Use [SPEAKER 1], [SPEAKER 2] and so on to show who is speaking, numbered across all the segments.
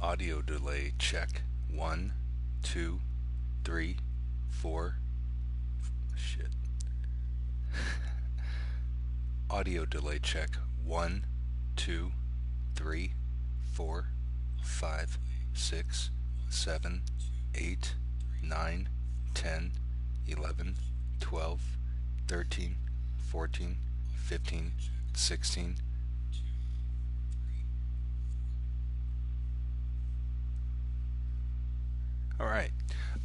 [SPEAKER 1] Audio delay check. One, two, three, four. Shit. Audio delay check. One, two, three, four, five, six, seven, 8, 9, 10, 11, 12, 13, 14, 15, 16. All right.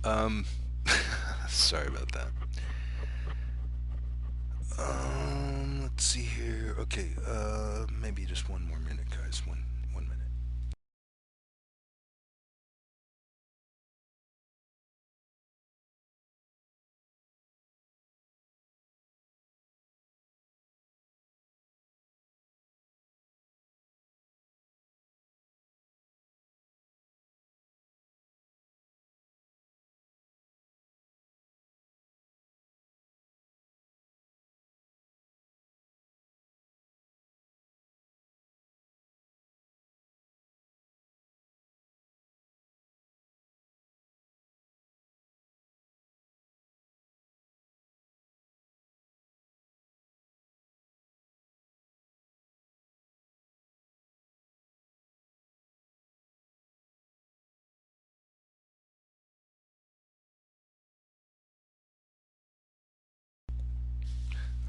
[SPEAKER 1] Um, sorry about that. Let's see here. Okay. Maybe just one more minute, guys. One minute.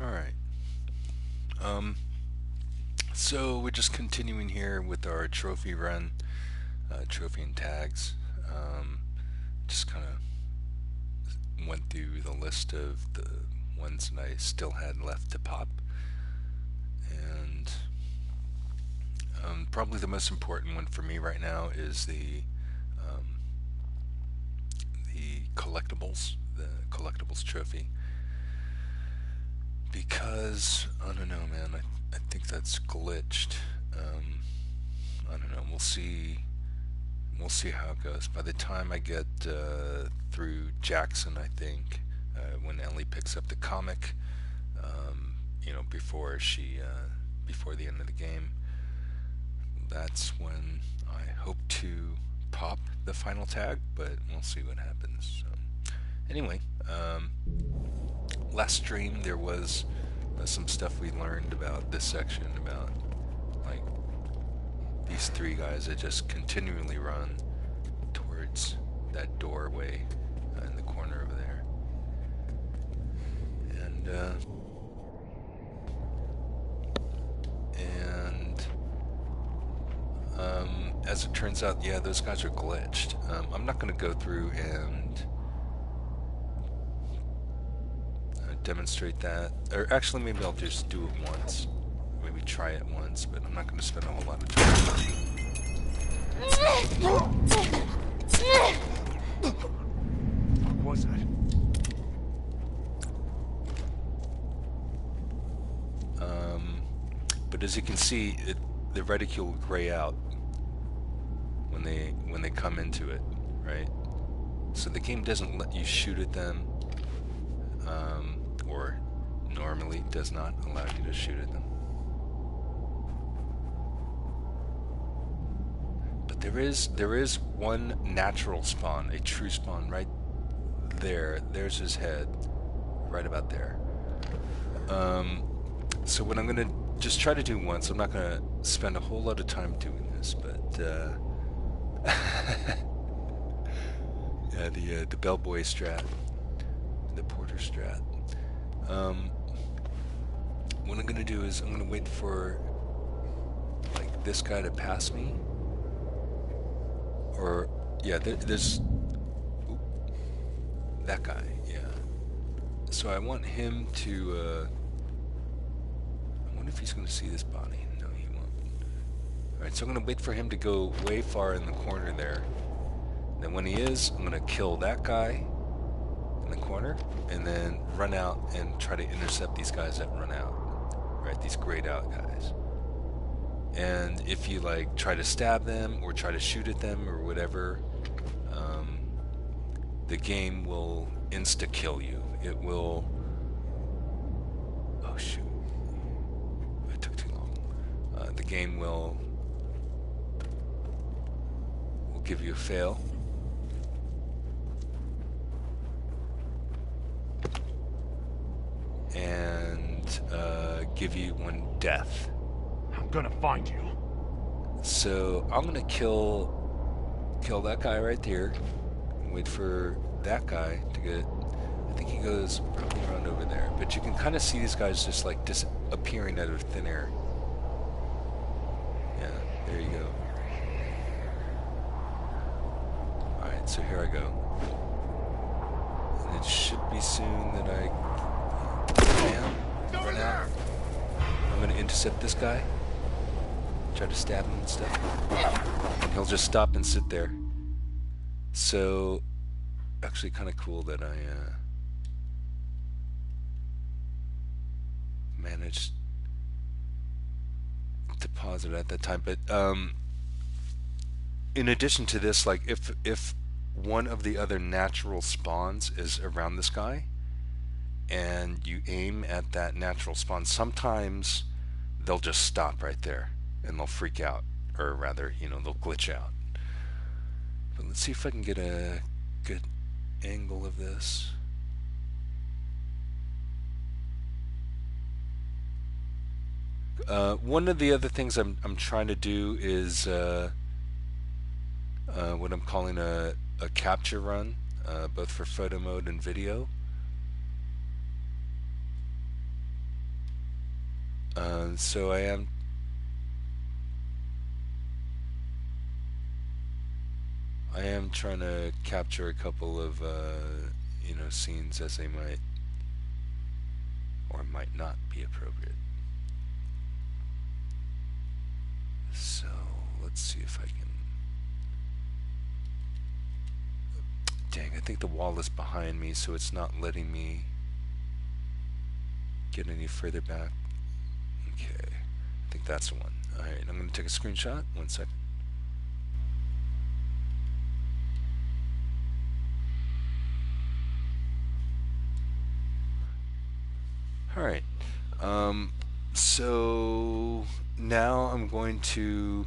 [SPEAKER 1] All right. Um, so we're just continuing here with our trophy run, trophy and tags. Um, just kind of went through the list of the ones that I still had left to pop, and probably the most important one for me right now is um, the collectibles trophy, because I don't know, man. I think that's glitched. Um, I don't know. We'll see how it goes. By the time I get through Jackson, I think when Ellie picks up the comic, before before the end of the game, that's when I hope to pop the final tag. But we'll see what happens. So, anyway, last stream there was some stuff we learned about this section about like these three guys that just continually run towards that doorway in the corner over there. And as it turns out, yeah, those guys are glitched. I'm not going to go through and demonstrate that. Or actually, maybe I'll just do it once. Maybe try it once, but I'm not going to spend a whole lot of time.
[SPEAKER 2] What was that?
[SPEAKER 1] But as you can see, the reticule will gray out when they come into it, right? So the game doesn't let you shoot at them, or normally does not allow you to shoot at them. But there is one natural spawn, a true spawn right there. There's his head, right about there. So what I'm gonna just try to do once. I'm not gonna spend a whole lot of time doing this, but yeah, the bellboy strat, the porter strat. What I'm gonna do is I'm gonna wait for like this guy to pass me, or yeah, there's that guy. Yeah. So I want him to. I wonder if he's gonna see this body. No, he won't. All right, so I'm gonna wait for him to go way far in the corner there. Then when he is, I'm gonna kill that guy in the corner, and then run out and try to intercept these guys that run out. Right, these grayed out guys. And if you like try to stab them or try to shoot at them or whatever, the game will insta kill you. It will. Oh shoot! It took too long. The game will give you a fail. And give you 1 death.
[SPEAKER 2] I'm gonna find you.
[SPEAKER 1] So I'm gonna kill that guy right there. Wait for that guy to get. I think he goes probably around over there. But you can kind of see these guys just like disappearing out of thin air. Yeah, there you go. Alright, so here I go. And it should be soon that I run out. I'm going to intercept this guy. Try to stab him and stuff. And he'll just stop and sit there. So, actually kind of cool that I managed to pause it at that time. But in addition to this, like if one of the other natural spawns is around this guy and you aim at that natural spawn, sometimes they'll just stop right there and they'll freak out, or rather, you know, they'll glitch out. But let's see if I can get a good angle of this. One of the other things I'm trying to do is what I'm calling a capture run, both for photo mode and video. So I am trying to capture a couple of you know, scenes as they might or might not be appropriate. So let's see if I can. Dang, I think the wall is behind me, so it's not letting me get any further back. Okay, I think that's the one. Alright, I'm going to take a screenshot. 1 second. Alright, so now I'm going to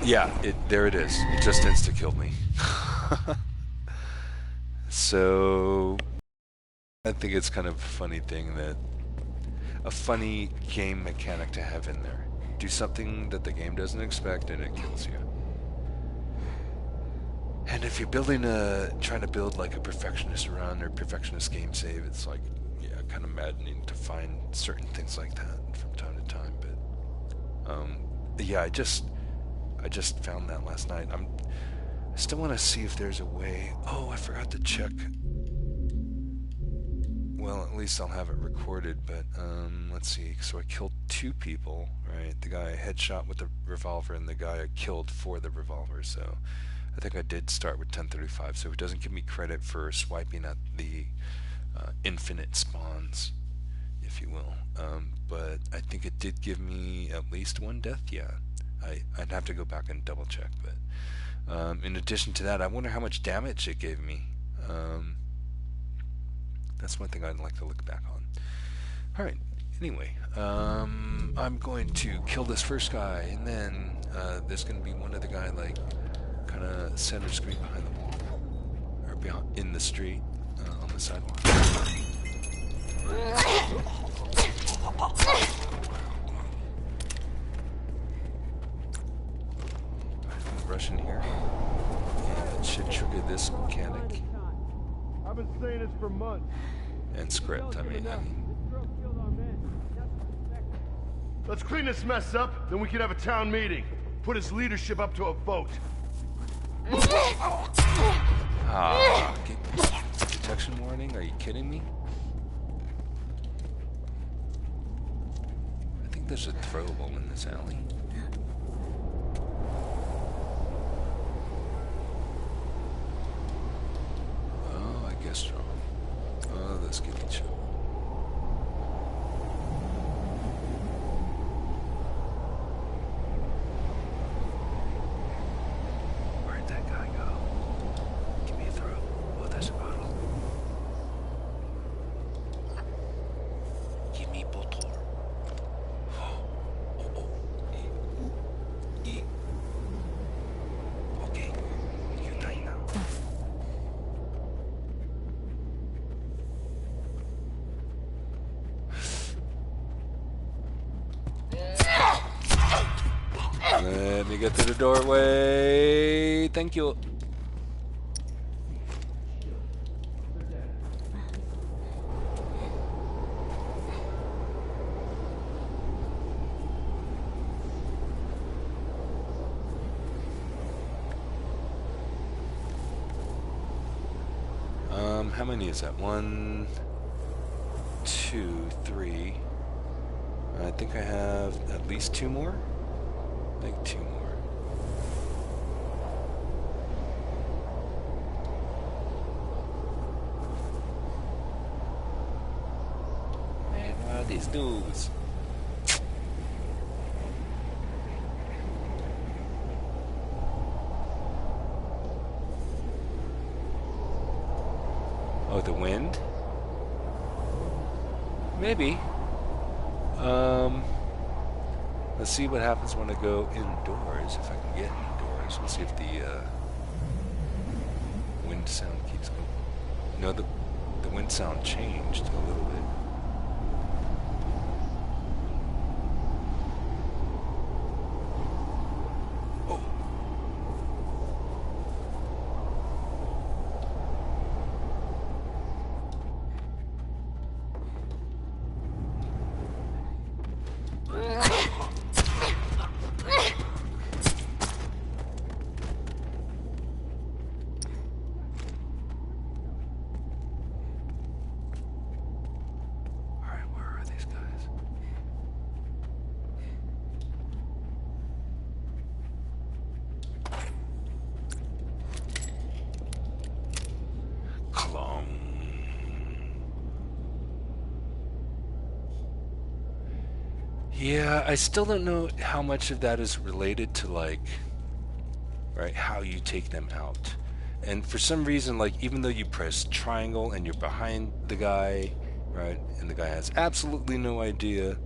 [SPEAKER 1] yeah, there it is. It just insta-killed me. So I think it's kind of a funny thing, that a funny game mechanic to have in there. Do something that the game doesn't expect and it kills you. And if you're trying to build like a perfectionist run or perfectionist game save, it's like, yeah, kind of maddening to find certain things like that from time to time. But yeah, I just found that last night. I still want to see if there's a way. Oh, I forgot to check. Well, at least I'll have it recorded. But let's see. So I killed 2 people, right? The guy I headshot with the revolver and the guy I killed for the revolver. So I think I did start with 1035, so it doesn't give me credit for swiping at the infinite spawns, if you will. But I think it did give me at least 1 death. Yeah, I'd have to go back and double check. But in addition to that, I wonder how much damage it gave me. That's one thing I'd like to look back on. Alright, anyway, I'm going to kill this first guy, and then there's going to be one other guy, like, kind of center screen behind the wall, or behind, in the street, on the sidewalk. Rush in here, and it should trigger this mechanic.
[SPEAKER 2] I've been saying this for months.
[SPEAKER 1] And script, I mean.
[SPEAKER 2] Let's clean this mess up, then we can have a town meeting. Put his leadership up to a vote.
[SPEAKER 1] Detection warning? Are you kidding me? I think there's a throwable in this alley. Oh, I guess so. Oh, let's get each other. Where'd that guy go? Give me a throw. Oh, there's a bottle. Give me bottle. Oh, Let me get to the doorway. Thank you. How many is that? 1, 2, 3. I think I have at least 2 more. I think 2 more. Man, what are these dudes? Oh, the wind? Maybe. Let's see what happens when I go indoors, if I can get indoors. Let's see if the wind sound keeps going. No, the wind sound changed a little bit. Yeah, I still don't know how much of that is related to, like, right, how you take them out. And for some reason, like, even though you press triangle and you're behind the guy, right, and the guy has absolutely no idea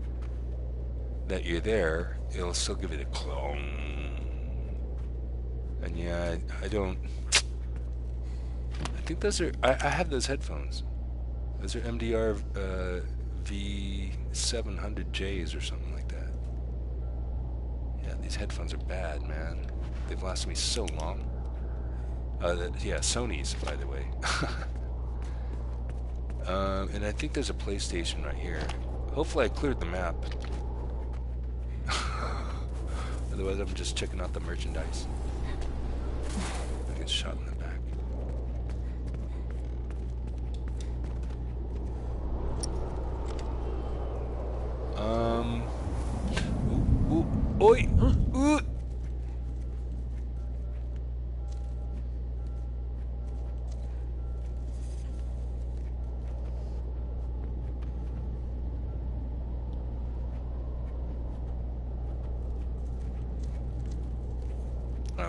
[SPEAKER 1] that you're there, it'll still give it a clong. And yeah, I don't... I think those are... I have those headphones. Those are MDR V700Js or something like that. Yeah, these headphones are bad, man. They've lasted me so long. Yeah, Sony's, by the way. And I think there's a PlayStation right here. Hopefully I cleared the map. Otherwise I'm just checking out the merchandise. I get shot in the back. Oi!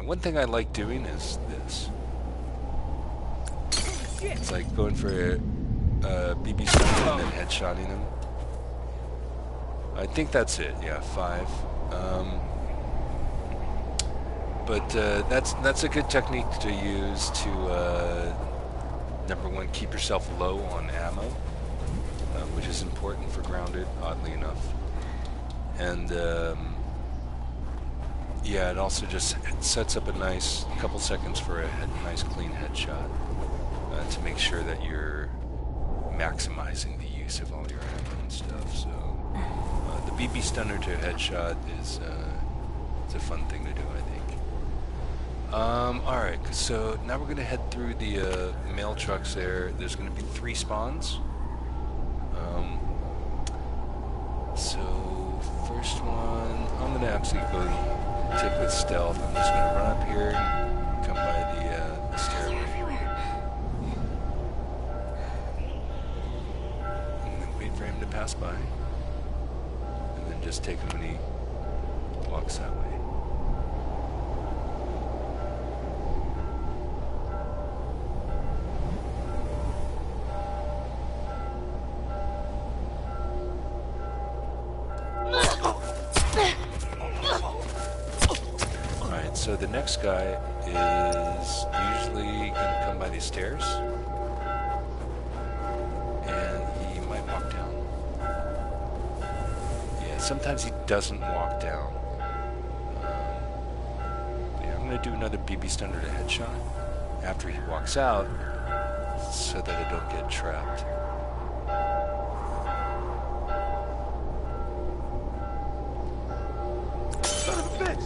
[SPEAKER 1] One thing I like doing is this. It's like going for a BB stun and then headshotting him. I think that's it. Yeah, 5. But that's a good technique to use to number one, keep yourself low on ammo, which is important for grounded, oddly enough. And yeah, it also just sets up a nice couple seconds for a nice clean headshot to make sure that you're maximizing the use of all your ammo and stuff. So the BB stunner to headshot is it's a fun thing to do, I think. Alright, so now we're going to head through the mail trucks there. There's going to be 3 spawns. So, first one, I'm going to actually go take with stealth. I'm just going to run up here and come by the stairway. And then wait for him to pass by. And then just take him when he walks that way. So the next guy is usually going to come by these stairs, and he might walk down. Yeah, sometimes he doesn't walk down. to do another BB stun or a headshot after he walks out so that I don't get trapped.
[SPEAKER 2] Son of a bitch!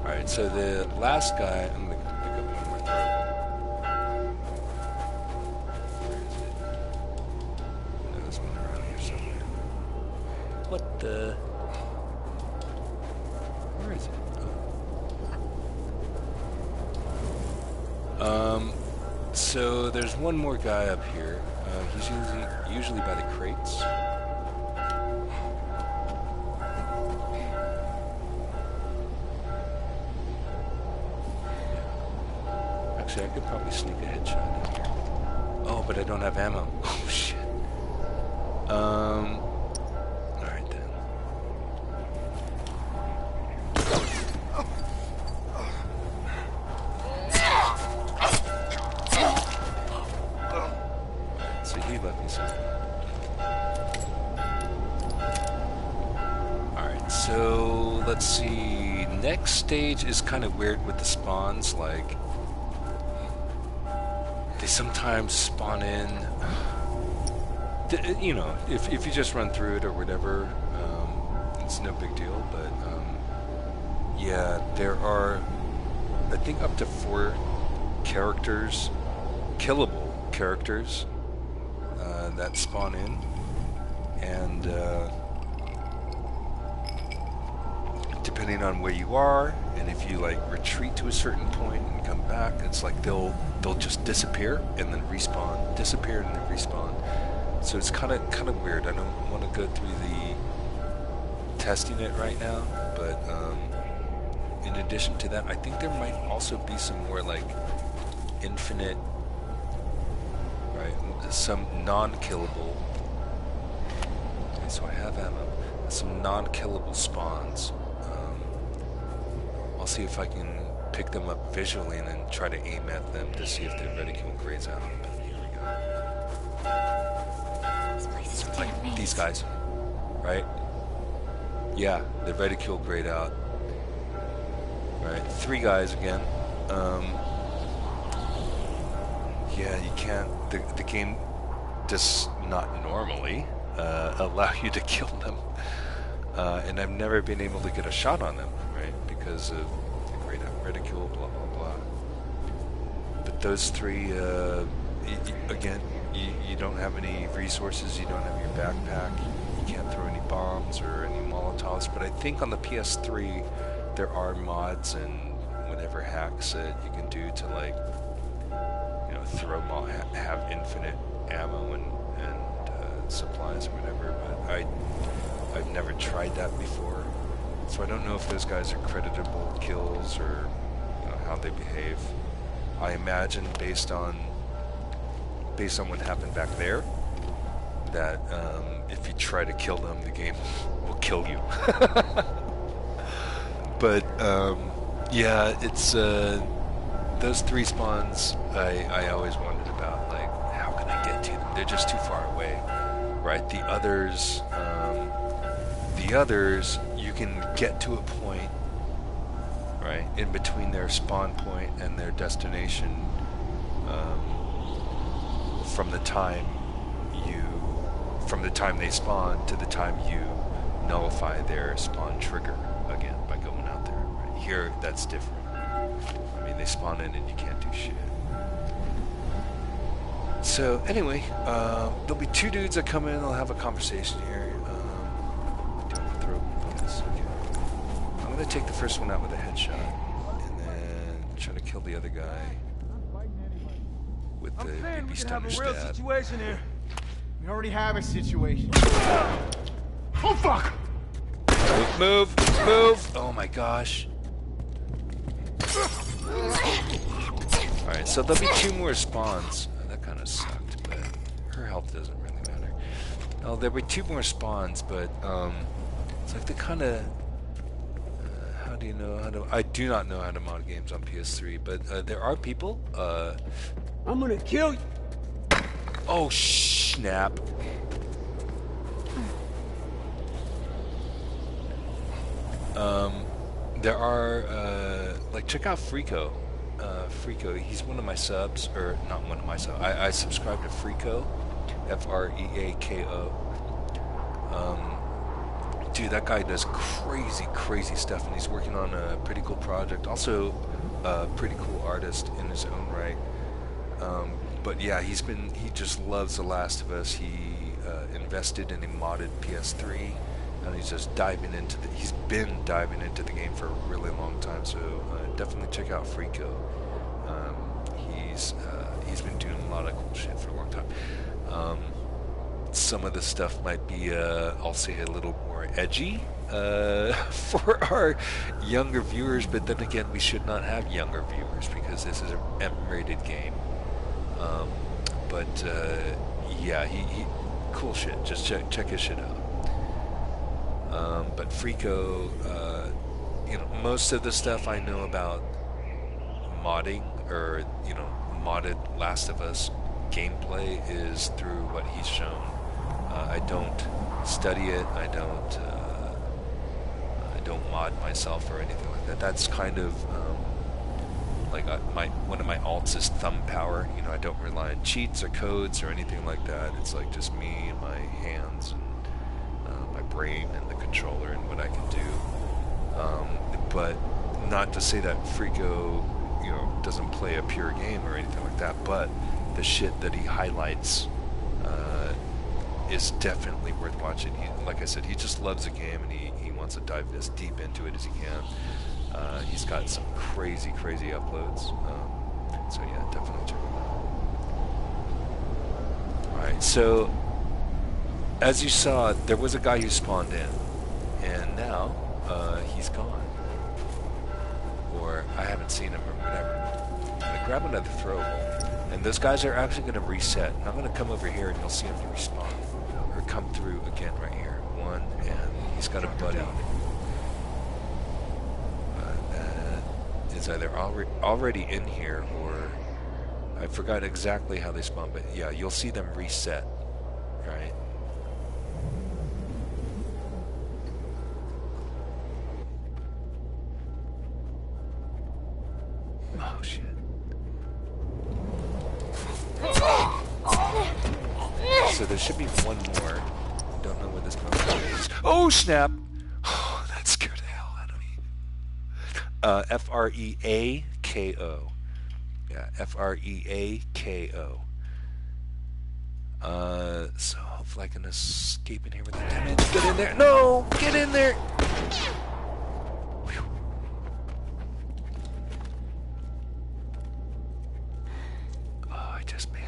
[SPEAKER 1] Alright, so the last guy, I'm going to pick up one more throw. Where is it? No, there's one around here somewhere. What the? Where is it? Oh. So there's one more guy up here. He's usually by the crates. Actually, I could probably sneak a headshot in here. Oh, but I don't have ammo. Oh, shit. Alright then. So he left me something. Alright, so let's see. Next stage is kind of weird with the spawns, like they sometimes spawn in, you know, if you just run through it or whatever, it's no big deal, but yeah, there are, I think, up to 4 characters, killable characters, that spawn in, and depending on where you are, and if you like retreat to a certain point and come back, it's like they'll just disappear and then respawn, disappear and then respawn. So it's kind of weird. I don't want to go through the testing it right now, but in addition to that, I think there might also be some more like infinite, right? Some non-killable. Okay, so I have ammo. Some non-killable spawns. I'll see if I can pick them up visually and then try to aim at them to see if their reticule grades out. Here we go. So like these guys, right? Yeah, the reticule grade out. Right, 3 guys again. Yeah, you can't. The game does not normally allow you to kill them, and I've never been able to get a shot on them, right? Because of the grade out reticule, blah blah blah. But those 3, again, you don't have any resources. You don't have your backpack. You can't throw any bombs or any Molotovs. But I think on the PS3 there are mods and whatever hacks that you can do to, like, you know, have infinite ammo and supplies or whatever. But I've never tried that before, so I don't know if those guys are creditable kills or, you know, how they behave. I imagine based on what happened back there, that if you try to kill them, the game will kill you. But yeah, it's those 3 spawns I always wondered about, like, how can I get to them? They're just too far away, right? The others you can get to a point, right, in between their spawn point and their destination, from the time they spawn to the time you nullify their spawn trigger again by going out there. Right? Here, that's different. I mean, they spawn in and you can't do shit. So anyway, there'll be 2 dudes that come in. They'll have a conversation here. Do I want to throw? Yes. Okay. I'm gonna take the first one out with a headshot, and then try to kill the other guy with the BB stunner stab.
[SPEAKER 3] Situation here. We already have a situation.
[SPEAKER 2] Oh fuck!
[SPEAKER 1] Move! Oh my gosh. Alright, so there'll be 2 more spawns. That kind of sucked, but her health doesn't really matter. Oh, there'll be 2 more spawns, but it's like the kind of... how do you know how to... I do not know how to mod games on PS3, but there are people...
[SPEAKER 3] I'm gonna kill you.
[SPEAKER 1] Oh, snap. there are, like, check out Freako. Freako, he's one of my subs, or not one of my subs. I subscribe to Freako, Freako. Dude, that guy does crazy, crazy stuff, and he's working on a pretty cool project. Also, a pretty cool artist in his own right. But yeah, he just loves The Last of Us. He invested in a modded PS3, and he's just he's been diving into the game for a really long time. So definitely check out Freako. He's been doing a lot of cool shit for a long time. Some of the stuff might be, I'll say, a little more edgy for our younger viewers, but then again, we should not have younger viewers because this is an M-rated game. Yeah, he cool shit. Just check his shit out. But Freako, most of the stuff I know about modding or modded Last of Us gameplay is through what he's shown. I don't study it. I don't mod myself or anything like that. That's kind of like one of my alts is thumb power. I don't rely on cheats or codes or anything like that. It's like just me and my hands and my brain and the controller and what I can do. But not to say that Freako, doesn't play a pure game or anything like that. But the shit that he highlights is definitely worth watching. Like I said, he just loves the game and he wants to dive as deep into it as he can. He's got some crazy, crazy uploads. So yeah, definitely check him out. Alright, so as you saw, there was a guy who spawned in, and now he's gone. Or I haven't seen him or whatever. I'm going to grab another throwable. And those guys are actually going to reset. And I'm going to come over here and you'll see him respawn. Or come through again right here. One, and he's got a buddy. Is either already in here or I forgot exactly how they spawn, but yeah, you'll see them reset, right? Oh shit. So there should be one more. I don't know where this motherfucker is. Oh snap! Oh, that scared the hell out of me. Freako. Yeah, Freako. So hopefully I can escape in here without damage. Get in there! No! Get in there! Whew. Oh, I just made it.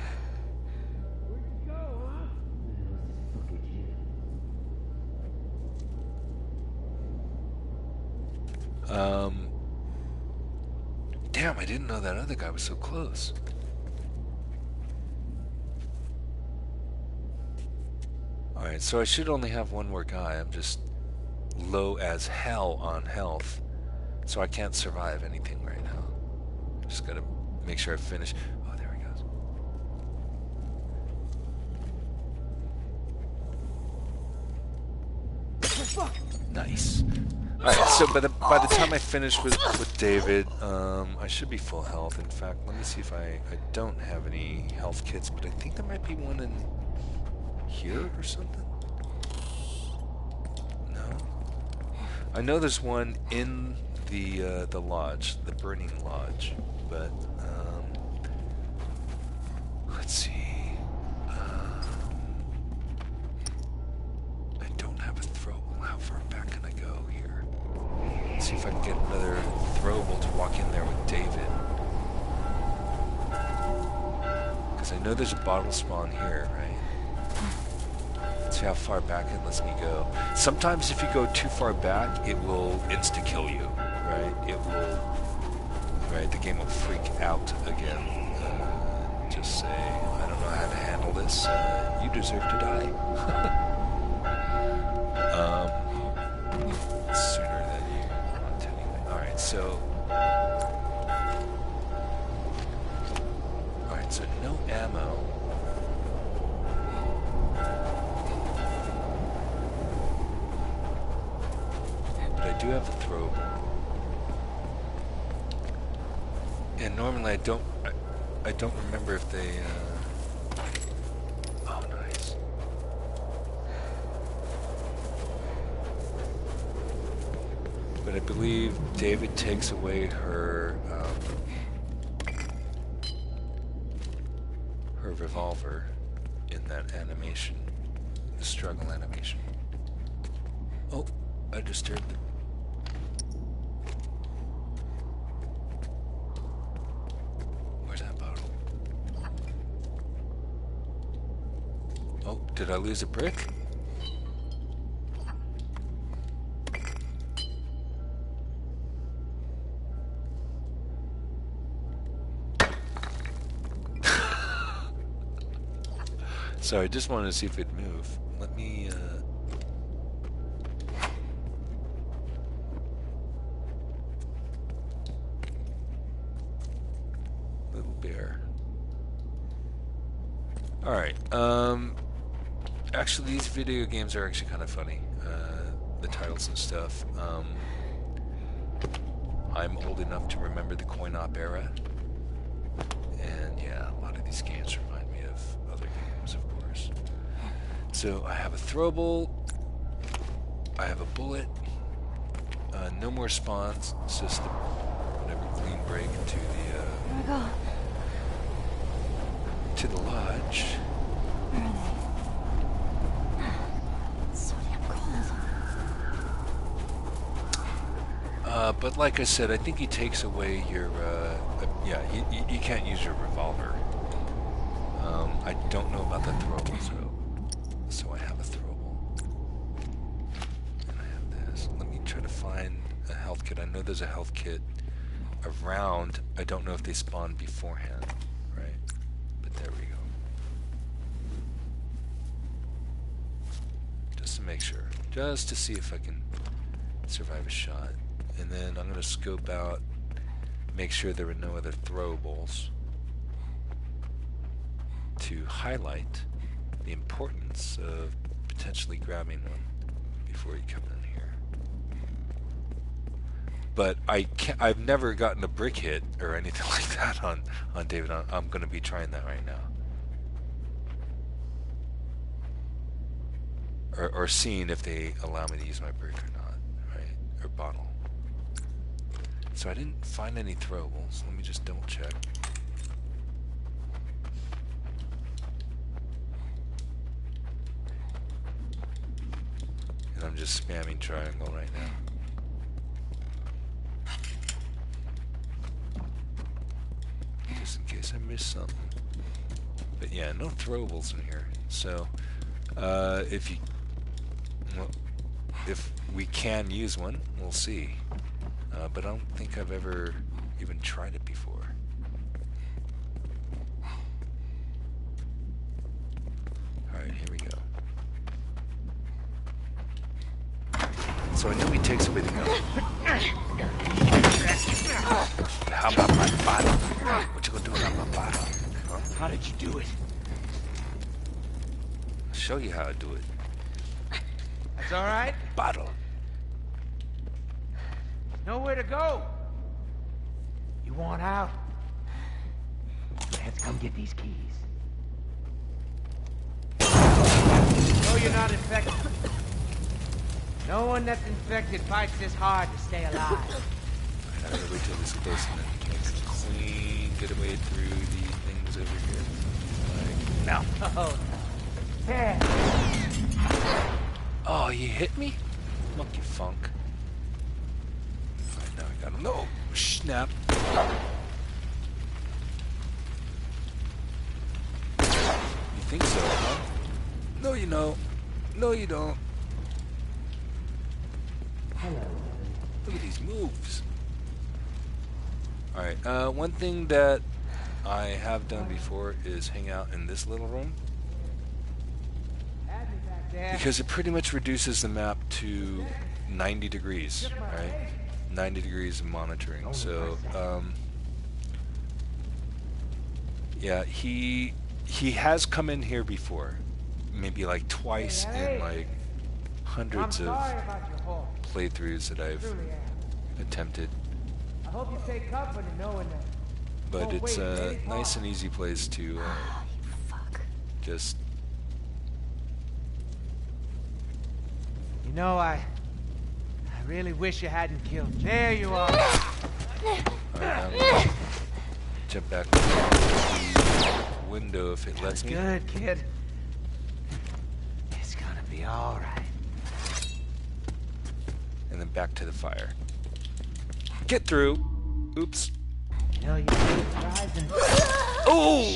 [SPEAKER 1] Damn, I didn't know that other guy was so close. Alright, so I should only have one more guy. I'm just low as hell on health, so I can't survive anything right now. Just gotta make sure I finish. Oh, there he goes. Nice. Alright, so by the time I finish with David, I should be full health. In fact, let me see if I don't have any health kits, but I think there might be one in here or something. No. I know there's one in the lodge, the Burning Lodge, but let's see. I don't have a throwable. How far back can I go here? Let's see if I can get another throwable to walk in there with David. Because I know there's a bottle spawn here, right? Let's see how far back it lets me go. Sometimes if you go too far back, it will insta-kill you, right? The game will freak out again. Just say, I don't know how to handle this. You deserve to die. Sooner than you want anyway. Alright, so... Alright, so no ammo. But I do have a throwable. normally I don't remember if they oh, nice. But I believe David takes away her her revolver in that animation, the struggle animation. Oh, I disturbed it. Where's that bottle? Oh, did I lose a brick? Sorry, I just wanted to see if it'd move. Let me, Little bear. Alright, actually these video games are actually kind of funny. The titles and stuff. I'm old enough to remember the coin-op era. And yeah, a lot of these games remind me of other games, of course. So I have a throwable, I have a bullet, no more spawns, it's just a whatever clean break to the lodge. But like I said, I think he takes away your, yeah, you can't use your revolver. I don't know about the throwable, so I have a throwable. And I have this. Let me try to find a health kit. I know there's a health kit around. I don't know if they spawn beforehand, right? But there we go. Just to make sure. Just to see if I can survive a shot. And then I'm going to scope out, make sure there are no other throwables, to highlight the importance of potentially grabbing one before you come in here. But I've never gotten a brick hit or anything like that on David. I'm going to be trying that right now. Or seeing if they allow me to use my brick or not, right? Or bottle. So I didn't find any throwables. Let me just double check. And I'm just spamming triangle right now. Just in case I missed something. But yeah, no throwables in here. So if we can use one, we'll see. But I don't think I've ever even tried it before. Alright, here we go. So I know he takes away the gun. How about my bottle? What you gonna do about my bottle? Huh?
[SPEAKER 3] How did you do it?
[SPEAKER 1] I'll show you how I do it.
[SPEAKER 3] That's all right.
[SPEAKER 1] Bottle.
[SPEAKER 3] Nowhere to go. You want out? Let's come get these keys. No, you're not infected. No one that's infected fights this hard to stay alive.
[SPEAKER 1] I gotta wait till this close and then make a clean getaway through the things over here. Like, now.
[SPEAKER 3] Oh, no. Yeah.
[SPEAKER 1] Oh, you hit me? Monkey funk. Now I got him. No! Snap. You think so, huh? No, you know. No, you don't.
[SPEAKER 3] Hello.
[SPEAKER 1] Look at these moves. Alright, one thing that I have done before is hang out in this little room. Because it pretty much reduces the map to 90 degrees, right? 90 degrees of monitoring. So, yeah, he has come in here before, maybe like twice in like hundreds of playthroughs that I've attempted.
[SPEAKER 3] I hope you take comfort in knowing that
[SPEAKER 1] But it's a nice and easy place to
[SPEAKER 4] You fuck.
[SPEAKER 1] just...
[SPEAKER 3] You know, I really wish you hadn't killed. There you are.
[SPEAKER 1] Alright, I'm gonna jump back to the window if it lets me.
[SPEAKER 3] Good, kid. It's gonna be all right.
[SPEAKER 1] And then back to the fire. Get through! Oops.
[SPEAKER 3] You know, you keep rising.
[SPEAKER 1] Oh!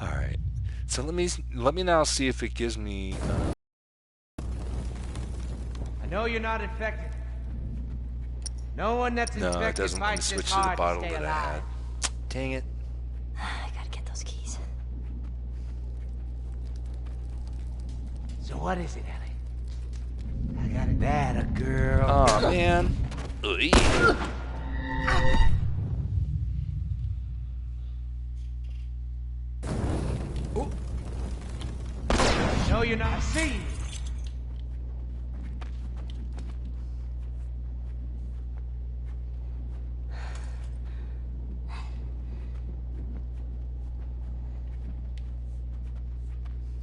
[SPEAKER 1] Alright. So let me now see if it gives me...
[SPEAKER 3] I know you're not infected. No one that's
[SPEAKER 1] no,
[SPEAKER 3] infected
[SPEAKER 1] it doesn't let me
[SPEAKER 3] fights
[SPEAKER 1] switch
[SPEAKER 3] this
[SPEAKER 1] to the
[SPEAKER 3] hard
[SPEAKER 1] bottle
[SPEAKER 3] to stay
[SPEAKER 1] that I
[SPEAKER 3] alive.
[SPEAKER 1] had. Dang it.
[SPEAKER 4] I gotta get those keys.
[SPEAKER 3] So what is it, Ellie? I got it. That a girl.
[SPEAKER 1] Oh man. Ugh.
[SPEAKER 3] No, you're not. I see you.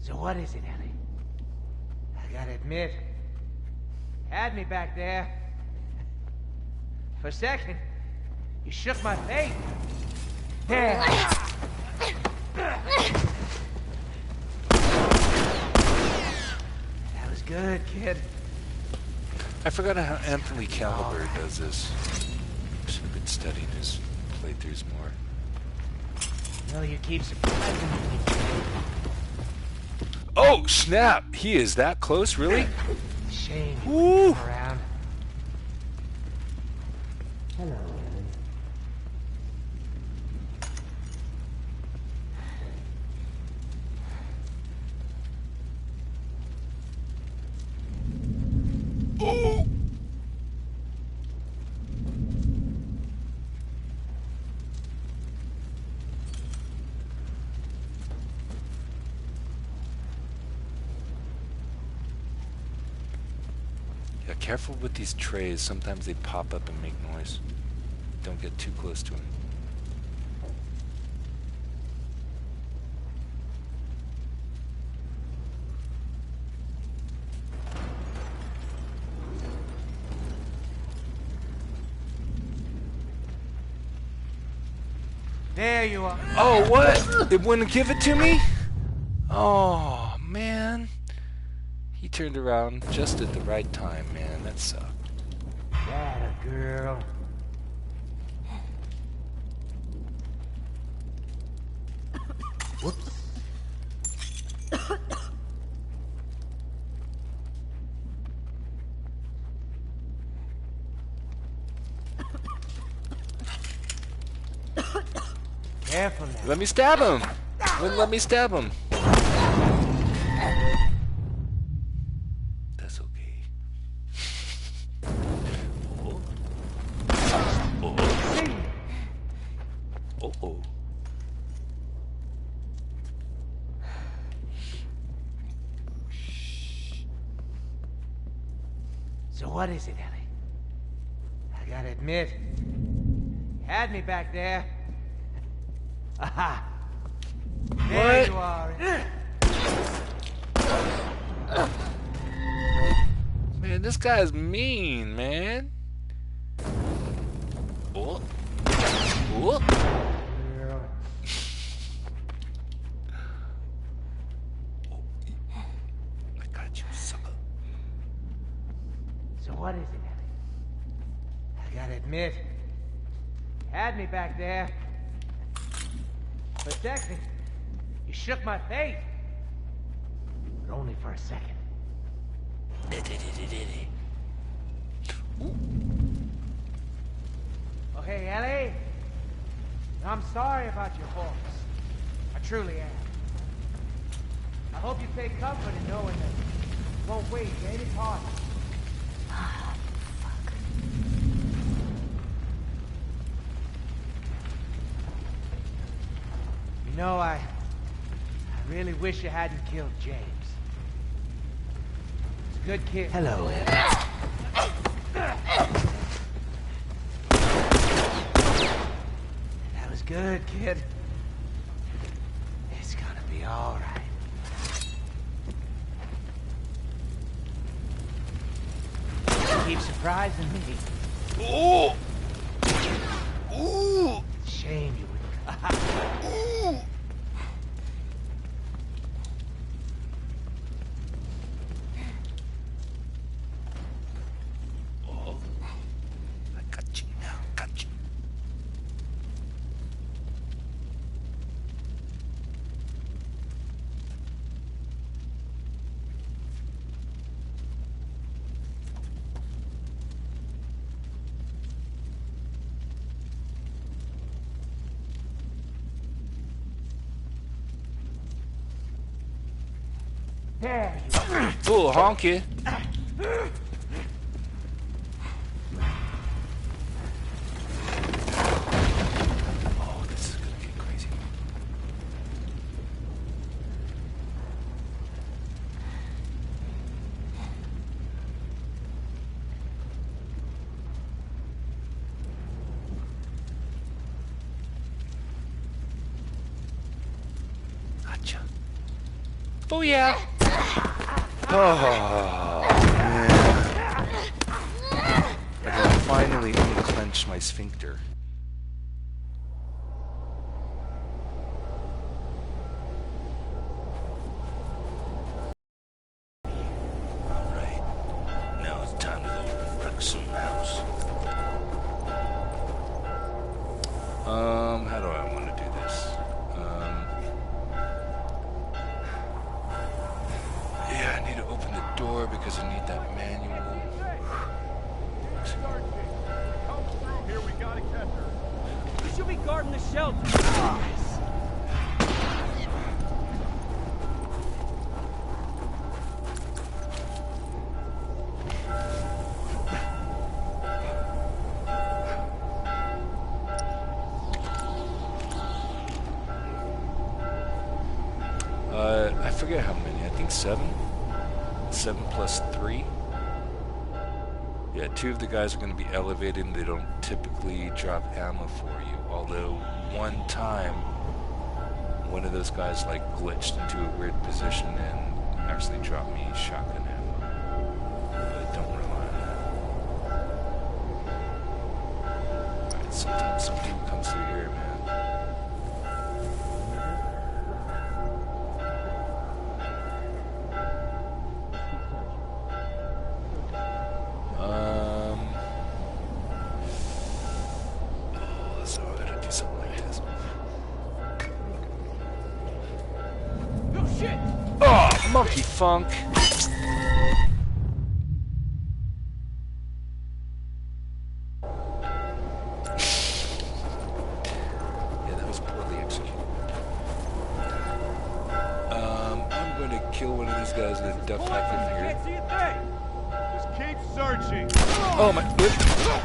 [SPEAKER 3] So what is it, Ellie? I gotta admit, had me back there. For a second, you shook my faith. There. That was good, kid.
[SPEAKER 1] I forgot how Anthony Caliber does this. Should have been studying his playthroughs more.
[SPEAKER 3] No, you keep surprising me.
[SPEAKER 1] Oh snap! He is that close, really?
[SPEAKER 3] Shame you
[SPEAKER 1] Woo!
[SPEAKER 3] wouldn't come around. Hello, Ellie.
[SPEAKER 1] Oh! Yeah, careful with these trays. Sometimes they pop up and make noise. Don't get too close to them.
[SPEAKER 3] There you are.
[SPEAKER 1] Oh, what? It wouldn't give it to me? Oh, man. He turned around just at the right time, man. That sucked.
[SPEAKER 3] That a girl. Whoops. Careful now.
[SPEAKER 1] Let me stab him. Wouldn't let me stab him. That's okay. Oh. Oh. Oh. Oh.
[SPEAKER 3] So what is it, Ellie? I gotta admit, had me back there. Aha! There
[SPEAKER 1] What?
[SPEAKER 3] you are.
[SPEAKER 1] Man, this guy's mean, man. Oh. Oh.
[SPEAKER 3] Girl.
[SPEAKER 1] I got you, sucker.
[SPEAKER 3] So what is it, Ellie? I gotta admit, had me back there. For a second, you shook my faith. But only for a second. Okay, Ellie. I'm sorry about your horse. I truly am. I hope you take comfort in knowing that you won't waste any part. You know, I really wish you hadn't killed James. He's a good kid. Hello, Ed. good, kid. It's gonna be all right. Keep surprising me.
[SPEAKER 1] Oh! Ooh!
[SPEAKER 3] Shame you would.
[SPEAKER 1] Ooh! Oh, I got you now, got you.
[SPEAKER 3] There you go.
[SPEAKER 1] Oh, honky. Oh, this is gonna get crazy. Gotcha. Booyah! Oh, man. I can finally unclench my sphincter. Alright. Now it's time to go wreck some house. How do I want to do this? Yeah, I need to open the door because I need that manual.
[SPEAKER 2] Here, we gotta catch her.
[SPEAKER 5] You should be guarding the shelter.
[SPEAKER 1] I forget how many. I think 7. 7 plus 3. Yeah, 2 of the guys are going to be elevated and they don't typically drop ammo for you. Although, one time, one of those guys like glitched into a weird position and actually dropped me shotgun ammo. But don't rely on that. Alright, sometimes some people comes through here, man. So I gotta do something like this.
[SPEAKER 5] Oh shit!
[SPEAKER 1] Oh, monkey funk! Yeah, that was poorly executed. I'm gonna kill one of these guys and then duck back in here.
[SPEAKER 5] Can't see a thing.
[SPEAKER 2] Just keep searching.
[SPEAKER 1] Oh my!
[SPEAKER 2] Fuck!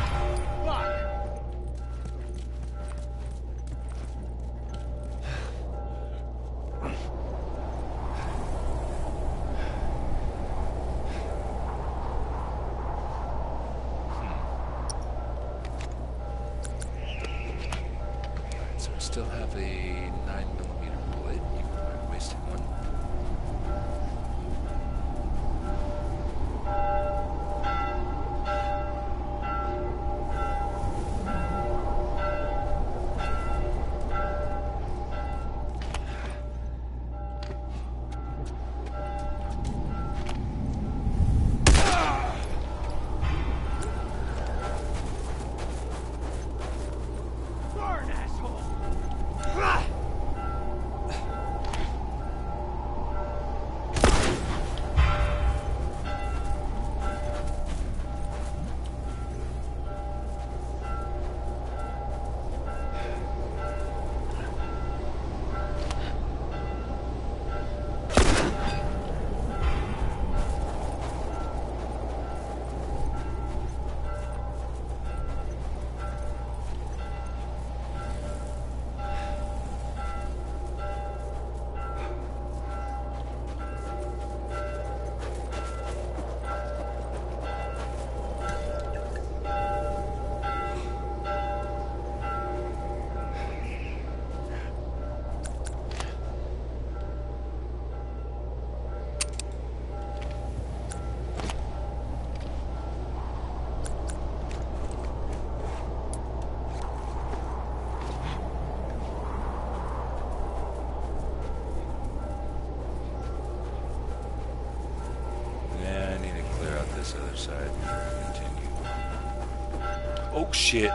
[SPEAKER 1] So we still have a 9mm bullet, even though I wasted one.
[SPEAKER 5] Burn, asshole!
[SPEAKER 1] side. Continue. Oh shit!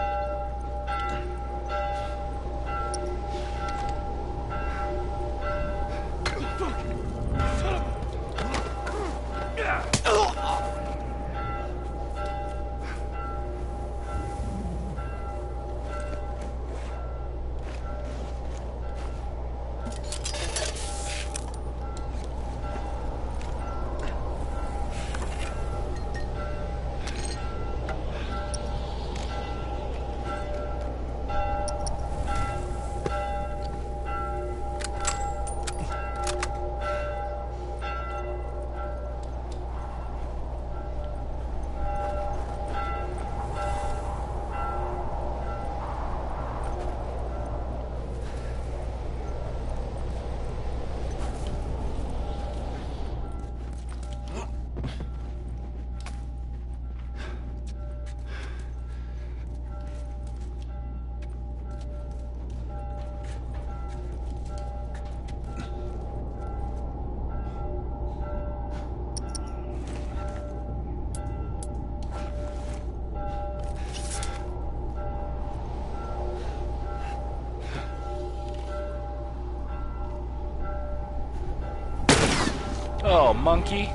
[SPEAKER 1] Oh, monkey.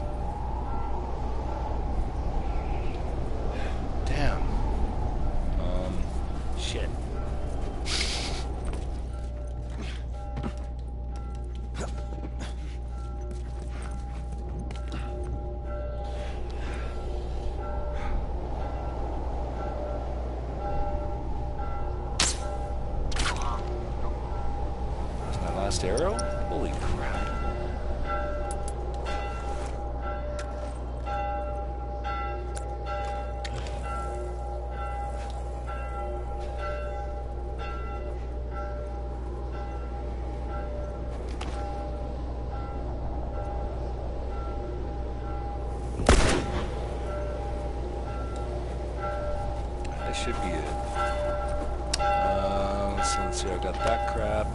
[SPEAKER 1] Damn. Shit. That's my last arrow? Holy crap. Should be it. So let's see, I got that crap.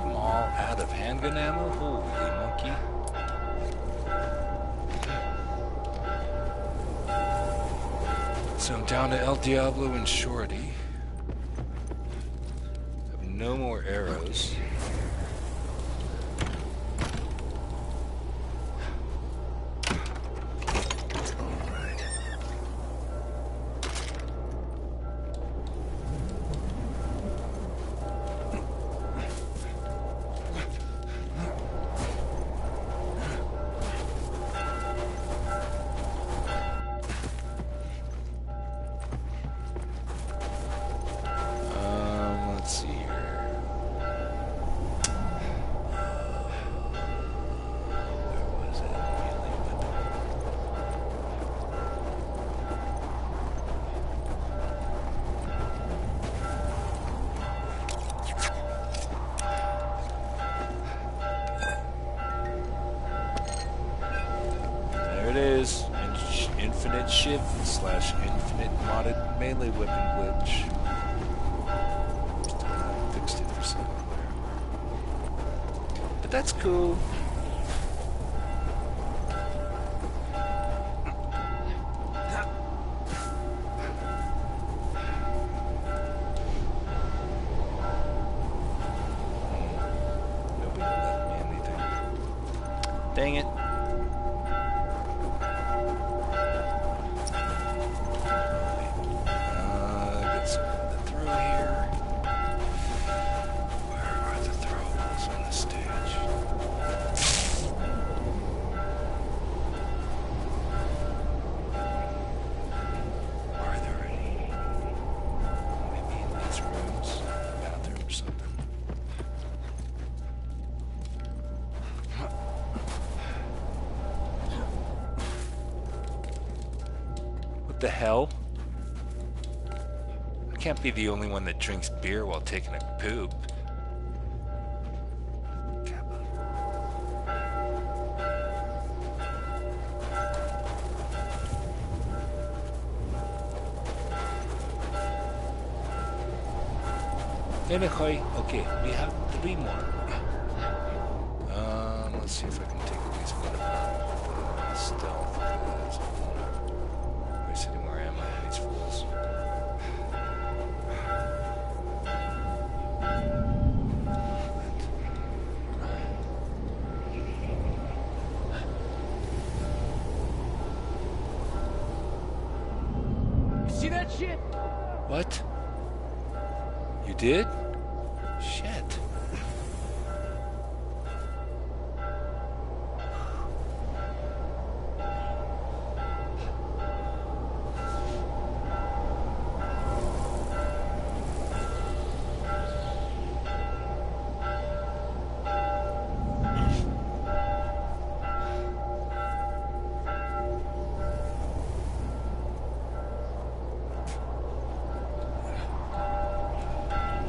[SPEAKER 1] I'm all out of handgun ammo? Holy monkey. So I'm down to El Diablo and Shorty. Have no more arrows. There it is. Infinite shift / infinite modded melee weapon glitch. Still haven't fixed it for single player. But that's cool. Nobody left me anything. Dang it. What the hell? I can't be the only one that drinks beer while taking a poop. Anyway, okay, we have 3 more. Let's see if I can take at least one of them. Stealth. fools.
[SPEAKER 5] You see that shit?
[SPEAKER 1] What? You did? Shit.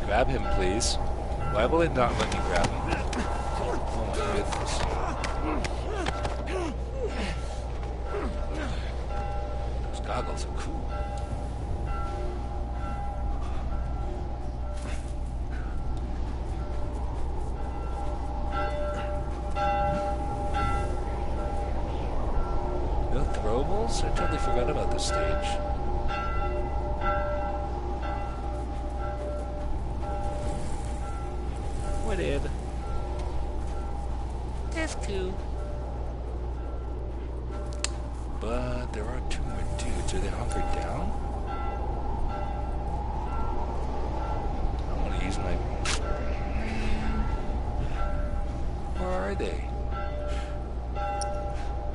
[SPEAKER 1] Grab him, please. Why will it not let me grab him? Oh my goodness. Those goggles are cool. No throwables? I totally forgot about this stage. Whatever. That's cool. But there are two more dudes. Are they hunkered down? I want to use my... Where are they?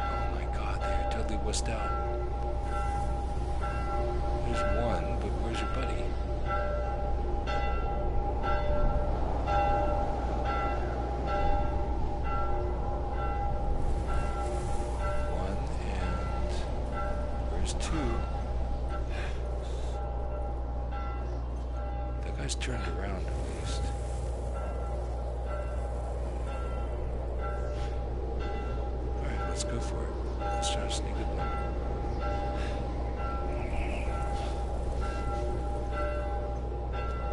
[SPEAKER 1] Oh my god, they're totally wussed out. There's one, but where's your buddy? Turned around at least. Alright, let's go for it. Let's try to sneak it one.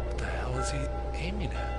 [SPEAKER 1] What the hell is he aiming at?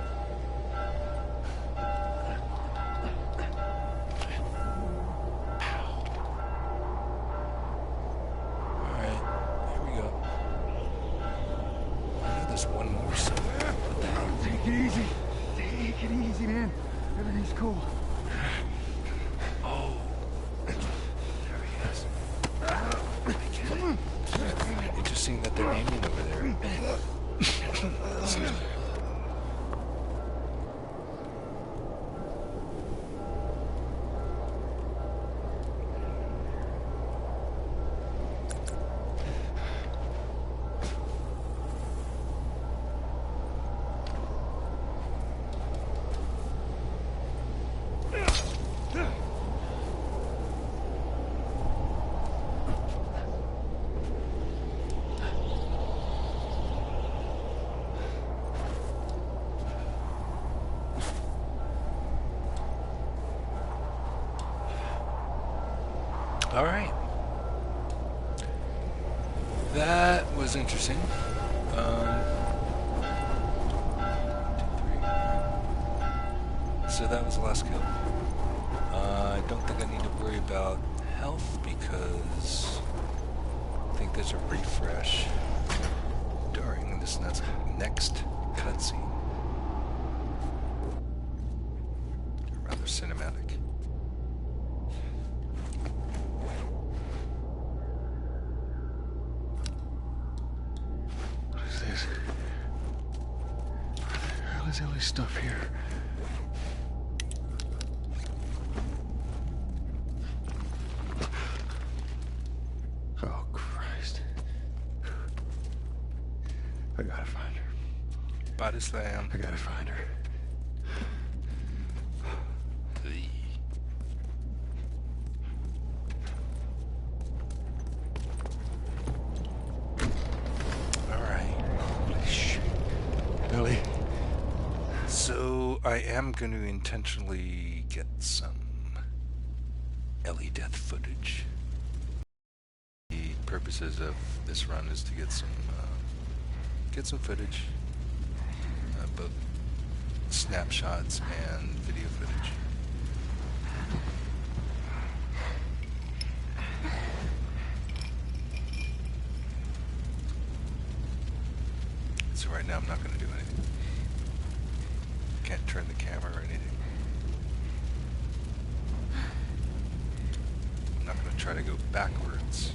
[SPEAKER 1] All right. That was interesting. 1, 2, 3. So that was the last kill. I don't think I need to worry about health because I think there's a refresh during this next cutscene. Rather cinematic.
[SPEAKER 2] There's stuff here. Oh, Christ. I gotta find her.
[SPEAKER 1] Body slam.
[SPEAKER 2] I gotta find her.
[SPEAKER 1] I am going to intentionally get some Ellie death footage. The purposes of this run is to get some footage, both snapshots and video footage. turn the camera or anything. I'm not going to try to go backwards.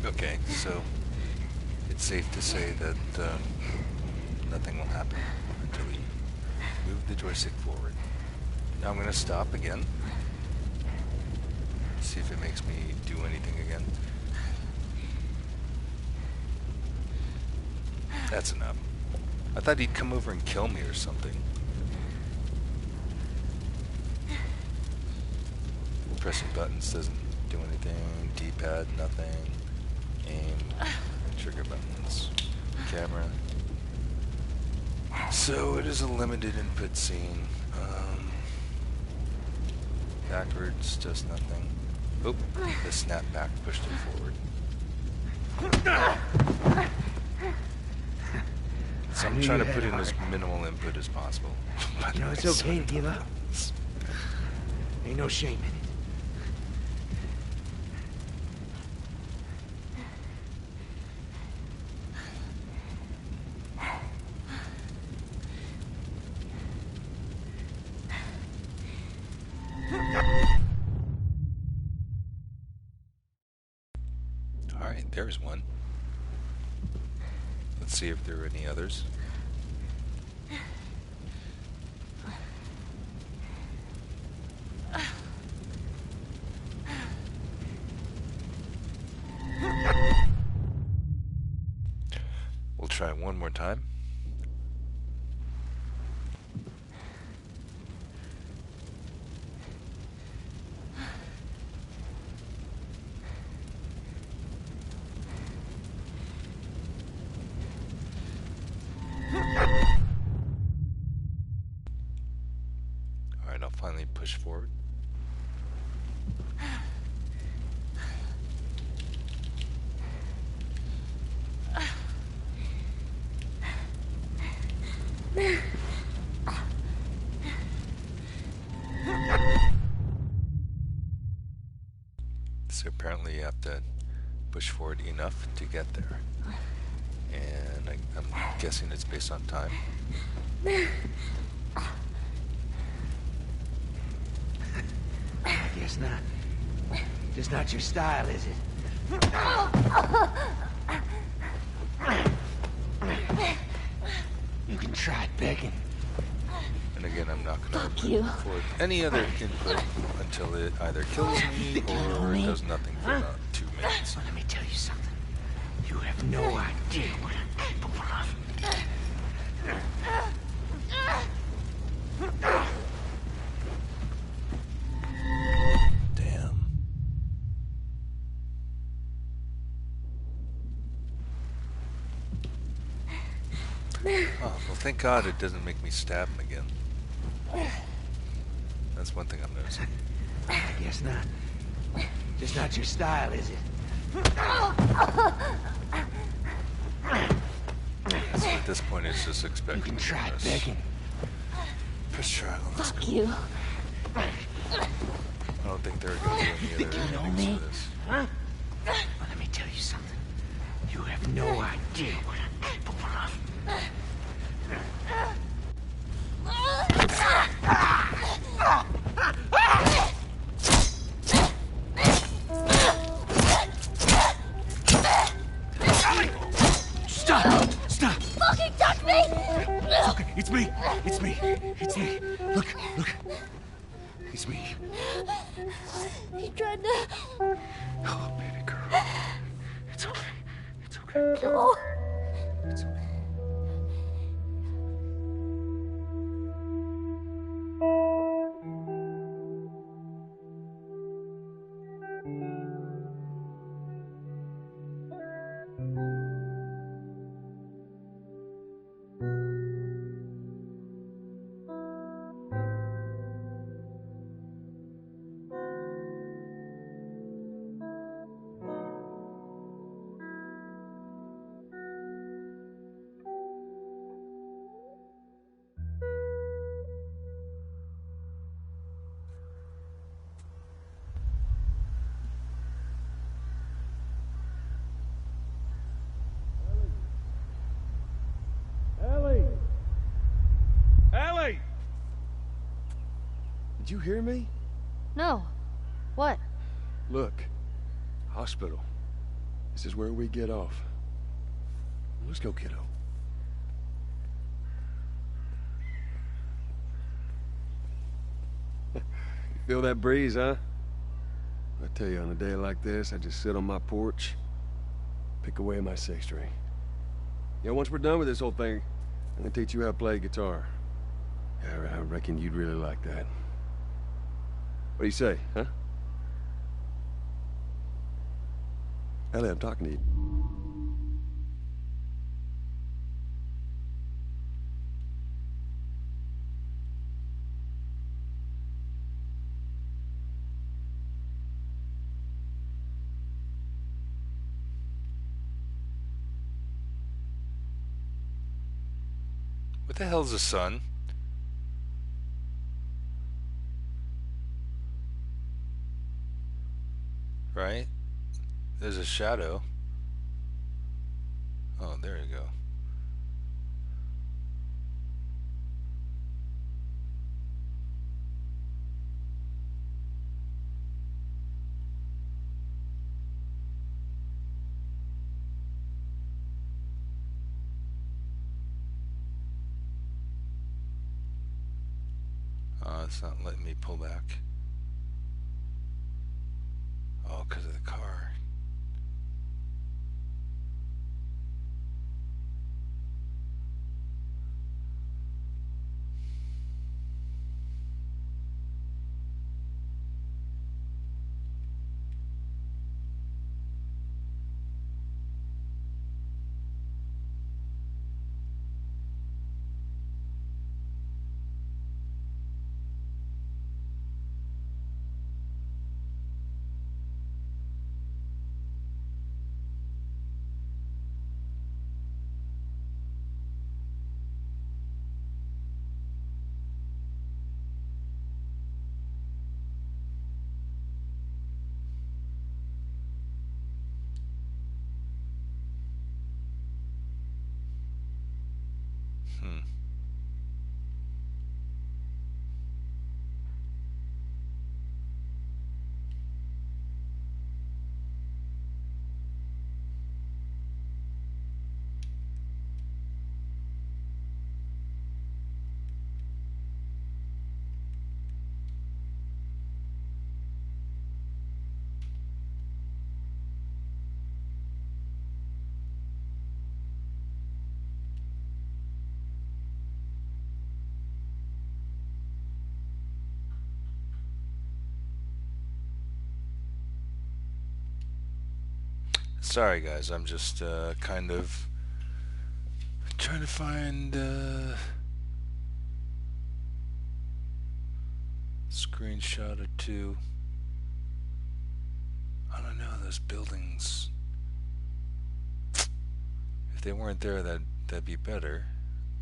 [SPEAKER 1] Okay, so it's safe to say that nothing will happen until we move the joystick forward. Now I'm going to stop again. See if it makes me do anything again. That's enough. I thought he'd come over and kill me or something. Pressing buttons doesn't do anything. D-pad, nothing. Aim, trigger buttons, camera. So it is a limited input scene. Backwards does nothing. Oh, the snapback pushed it forward. So I'm trying to put in as minimal input as possible.
[SPEAKER 3] You know, it's okay to give up. Ain't no shame in it.
[SPEAKER 1] Alright, there's one. Let's see if there are any others. We'll try one more time. Alright, I'll finally push forward. So apparently you have to push forward enough to get there. And I'm guessing it's based on time.
[SPEAKER 3] I guess not. Just not your style, is it? You can try begging.
[SPEAKER 1] And again, I'm not going to
[SPEAKER 4] you.
[SPEAKER 1] record any other input until it either kills me or does nothing for about 2 minutes.
[SPEAKER 3] Well, let me tell you something. You have no idea what I'm capable of.
[SPEAKER 1] Damn. Oh, well, thank God it doesn't make me stab him again. That's one thing I'm noticing.
[SPEAKER 3] I guess not. Just not your style, is it?
[SPEAKER 1] So at this point, it's just expecting.
[SPEAKER 3] You can try
[SPEAKER 1] this.
[SPEAKER 3] begging.
[SPEAKER 1] Let's try. Let's
[SPEAKER 4] Fuck
[SPEAKER 1] go.
[SPEAKER 4] you.
[SPEAKER 1] I don't think they're going to do any other
[SPEAKER 3] know
[SPEAKER 1] endings
[SPEAKER 3] me?
[SPEAKER 1] to this.
[SPEAKER 3] Huh? Well, let me tell you something. You have no idea what I'm capable of. Stop! Stop!
[SPEAKER 4] Fucking touch me!
[SPEAKER 3] Okay, it's me. It's me. It's me. Look, look. It's me.
[SPEAKER 4] He tried to...
[SPEAKER 3] Oh, baby girl. It's okay. It's okay.
[SPEAKER 4] Oh.
[SPEAKER 3] It's okay.
[SPEAKER 5] Ellie! Ellie!
[SPEAKER 2] Did you hear me?
[SPEAKER 4] No. What?
[SPEAKER 2] Look. Hospital. This is where we get off. Let's go, kiddo. You feel that breeze, huh? I tell you, on a day like this, I just sit on my porch, pick away at my six string. Yeah, once we're done with this whole thing, I'm gonna teach you how to play guitar. Yeah, I reckon you'd really like that. What do you say, huh? Ellie, I'm talking to you.
[SPEAKER 1] What the hell's the sun? Right? There's a shadow. Oh, there you go. It's not letting me pull back. Oh, because of the car. Sorry guys, I'm just kind of trying to find screenshot or two. I don't know, those buildings. If they weren't there, that'd be better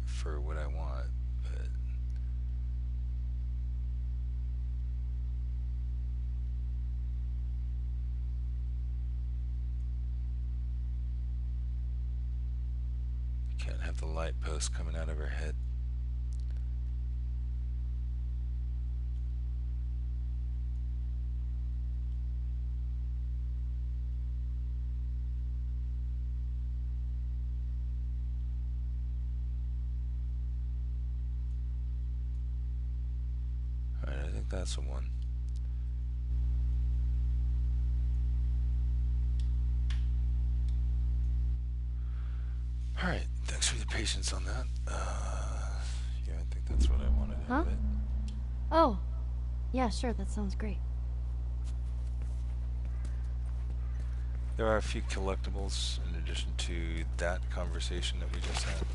[SPEAKER 1] for what I want. But you can't have the light post coming out of her head. Alright, I think that's the one. Alright, thanks for your patience on that. Yeah, I think that's what I wanted to
[SPEAKER 4] Huh?
[SPEAKER 1] have it.
[SPEAKER 4] Oh. Yeah, sure, that sounds great.
[SPEAKER 1] There are a few collectibles in addition to that conversation that we just had.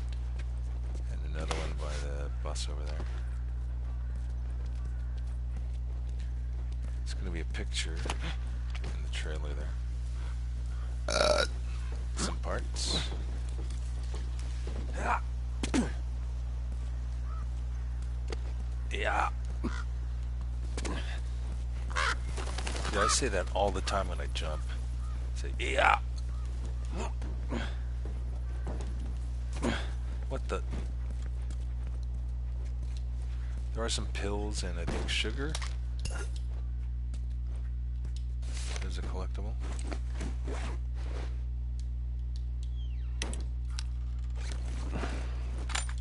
[SPEAKER 1] And another one by the bus over there. It's gonna be a picture in the trailer there. Some parts. Yeah. Yeah, I say that all the time when I jump. Say, yeah. What the? There are some pills and I think sugar. There's a collectible.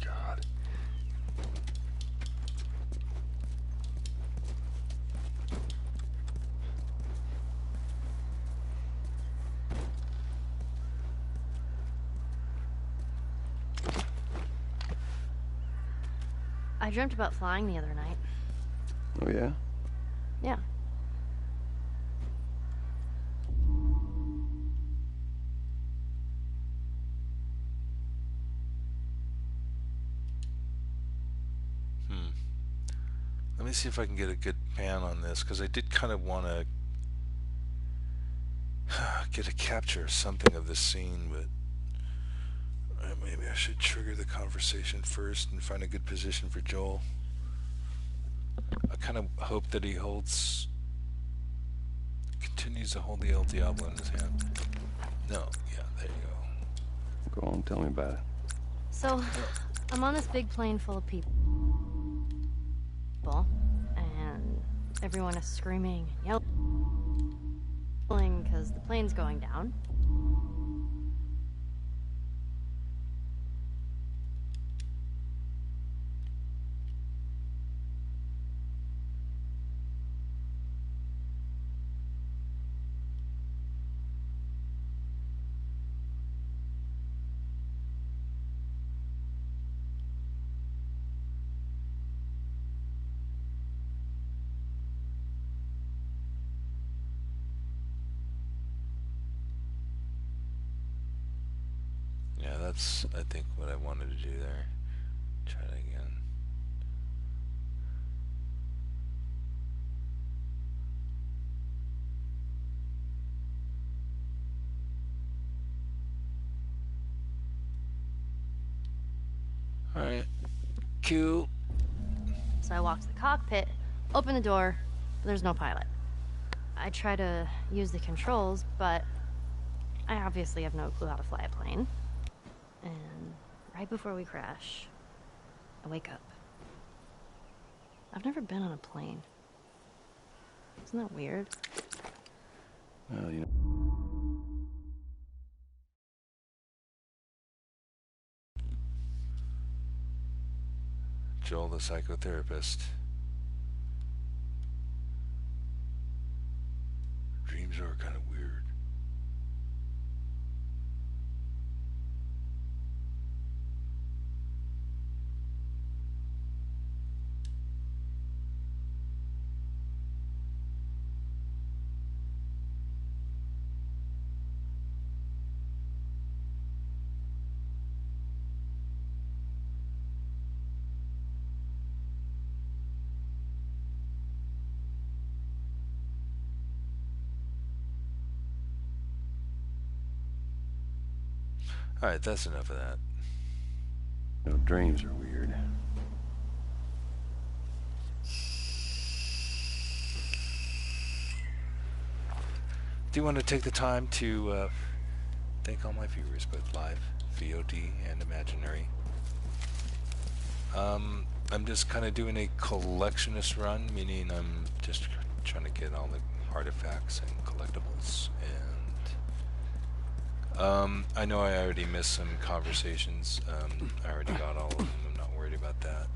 [SPEAKER 2] God.
[SPEAKER 4] I dreamt about flying the other night.
[SPEAKER 2] Oh, yeah?
[SPEAKER 4] Yeah.
[SPEAKER 1] Let me see if I can get a good pan on this, because I did kind of want to get a capture or something of this scene, but maybe I should trigger the conversation first and find a good position for Joel. I kind of hope that he continues to hold the El Diablo in his hand. No, yeah, there you
[SPEAKER 2] Go on, tell me about it.
[SPEAKER 4] So, I'm on this big plane full of people. And everyone is screaming and yelling because the plane's going down.
[SPEAKER 1] Yeah, that's, I think, what I wanted to do there. Try it again. Alright. Cool.
[SPEAKER 4] So I walk to the cockpit, open the door, but there's no pilot. I try to use the controls, but I obviously have no clue how to fly a plane. And right before we crash, I wake up. I've never been on a plane. Isn't that weird?
[SPEAKER 2] Well, you know.
[SPEAKER 1] Joel, the psychotherapist. Dreams are kind of weird. Alright, that's enough of that.
[SPEAKER 2] No, dreams are weird.
[SPEAKER 1] Do want to take the time to thank all my viewers, both live, VOD, and imaginary. I'm just kind of doing a collectionist run, meaning I'm just trying to get all the artifacts and collectibles. And I know I already missed some conversations. I already got all of them. I'm not worried about that.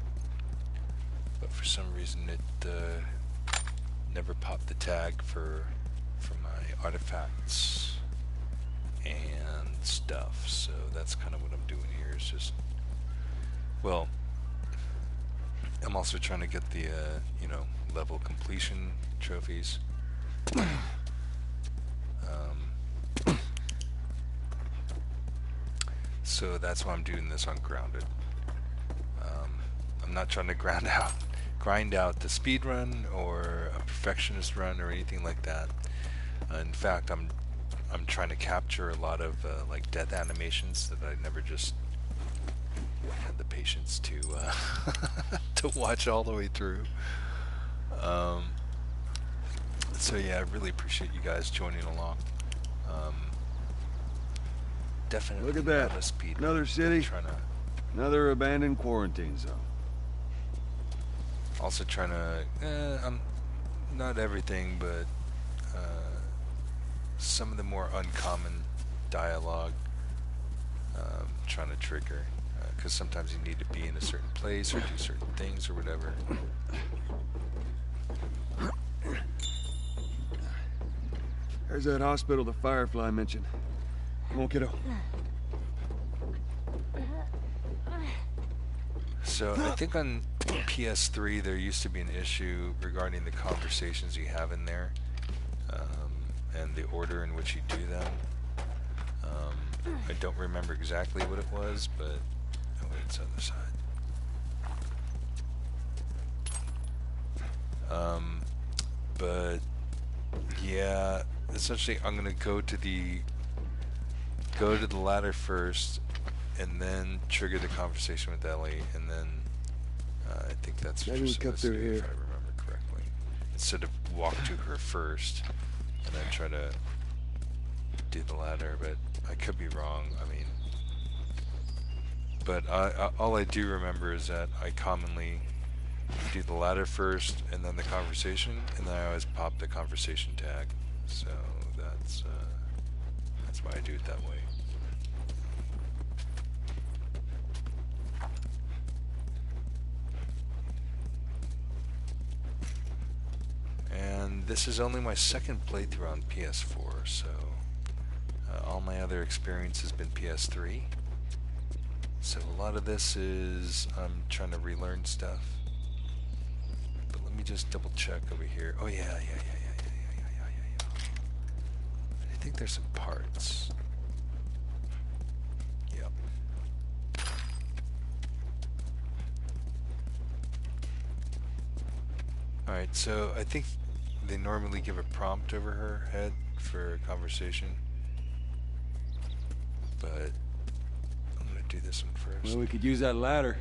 [SPEAKER 1] But for some reason, it never popped the tag for my artifacts and stuff. So that's kind of what I'm doing here. Is just, well, I'm also trying to get the level completion trophies. So that's why I'm doing this on Grounded. I'm not trying to grind out the speed run or a perfectionist run or anything like that. In fact, I'm trying to capture a lot of like death animations that I never just had the patience to to watch all the way through. So yeah, I really appreciate you guys joining along. Definitely
[SPEAKER 2] Look at that.
[SPEAKER 1] not a speed
[SPEAKER 2] Another
[SPEAKER 1] run.
[SPEAKER 2] city. Another abandoned quarantine zone.
[SPEAKER 1] Also trying to, not everything, but some of the more uncommon dialogue, trying to trigger, because sometimes you need to be in a certain place or do certain things or whatever.
[SPEAKER 2] There's that hospital the Firefly mentioned. Come on, kiddo.
[SPEAKER 1] So I think on PS3 there used to be an issue regarding the conversations you have in there, and the order in which you do them. I don't remember exactly what it was, but oh wait, it's on the other side. But yeah, essentially I'm gonna go to the ladder first, and then trigger the conversation with Ellie, and then I think that's what
[SPEAKER 2] Maybe
[SPEAKER 1] you're
[SPEAKER 2] we cut
[SPEAKER 1] supposed to
[SPEAKER 2] through
[SPEAKER 1] do,
[SPEAKER 2] here.
[SPEAKER 1] if I remember correctly. Instead of walk to her first, and then try to do the ladder, but I could be wrong. I mean, but all I do remember is that I commonly do the ladder first, and then the conversation, and then I always pop the conversation tag. So that's why I do it that way. And this is only my second playthrough on PS4, so all my other experience has been PS3. So a lot of this is I'm trying to relearn stuff. But let me just double check over here. Oh yeah. I think there's some parts. Yep. Alright, so I think they normally give a prompt over her head for a conversation. But I'm gonna do this one first.
[SPEAKER 2] Well, we could use that ladder.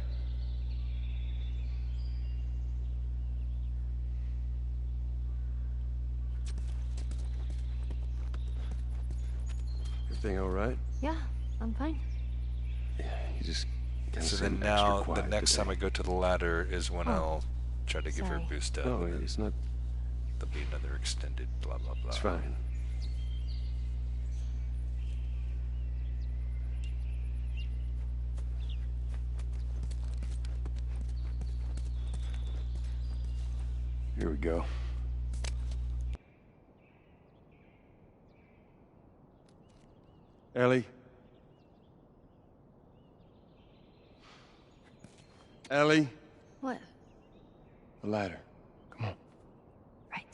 [SPEAKER 2] Everything all right?
[SPEAKER 4] Yeah, I'm fine.
[SPEAKER 2] Yeah, you just gotta
[SPEAKER 1] So
[SPEAKER 2] seem
[SPEAKER 1] then
[SPEAKER 2] extra
[SPEAKER 1] now, the
[SPEAKER 2] quiet
[SPEAKER 1] next
[SPEAKER 2] today.
[SPEAKER 1] time I go to the ladder is when
[SPEAKER 4] Oh,
[SPEAKER 1] I'll try to give her a
[SPEAKER 4] sorry.
[SPEAKER 1] boost up.
[SPEAKER 2] No,
[SPEAKER 1] And then
[SPEAKER 2] it's not.
[SPEAKER 1] there'll be another extended blah blah blah.
[SPEAKER 2] It's fine. Here we go. Ellie? Ellie?
[SPEAKER 4] What?
[SPEAKER 2] The ladder. Come on.
[SPEAKER 4] Right.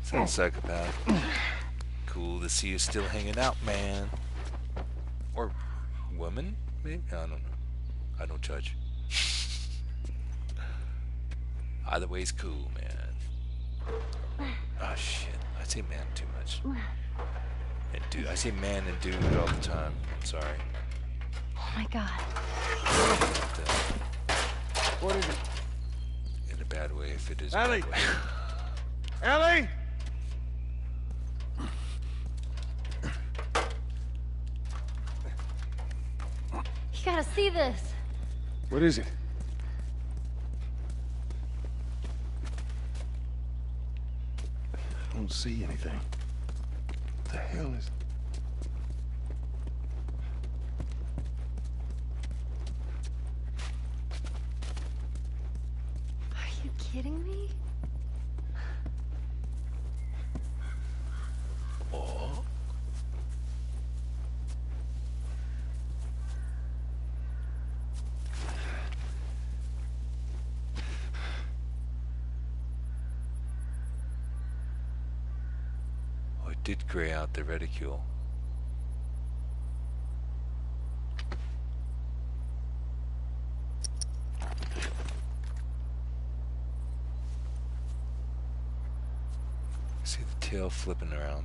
[SPEAKER 1] Sounds psychopath. Cool to see you still hanging out, man. Or woman, maybe? I don't know. I don't judge. Either way's cool, man. Oh shit. I say man too much. And dude, I say man and dude all the time. I'm sorry.
[SPEAKER 4] Oh my god.
[SPEAKER 2] What is it?
[SPEAKER 1] In a bad way, if it is.
[SPEAKER 2] Ellie!
[SPEAKER 1] A bad way.
[SPEAKER 2] Ellie!
[SPEAKER 4] You gotta see this.
[SPEAKER 2] What is it? I don't see anything. What the hell is...
[SPEAKER 4] Are you kidding me?
[SPEAKER 1] Oh. Oh, it did gray out the reticule. See the tail flipping around.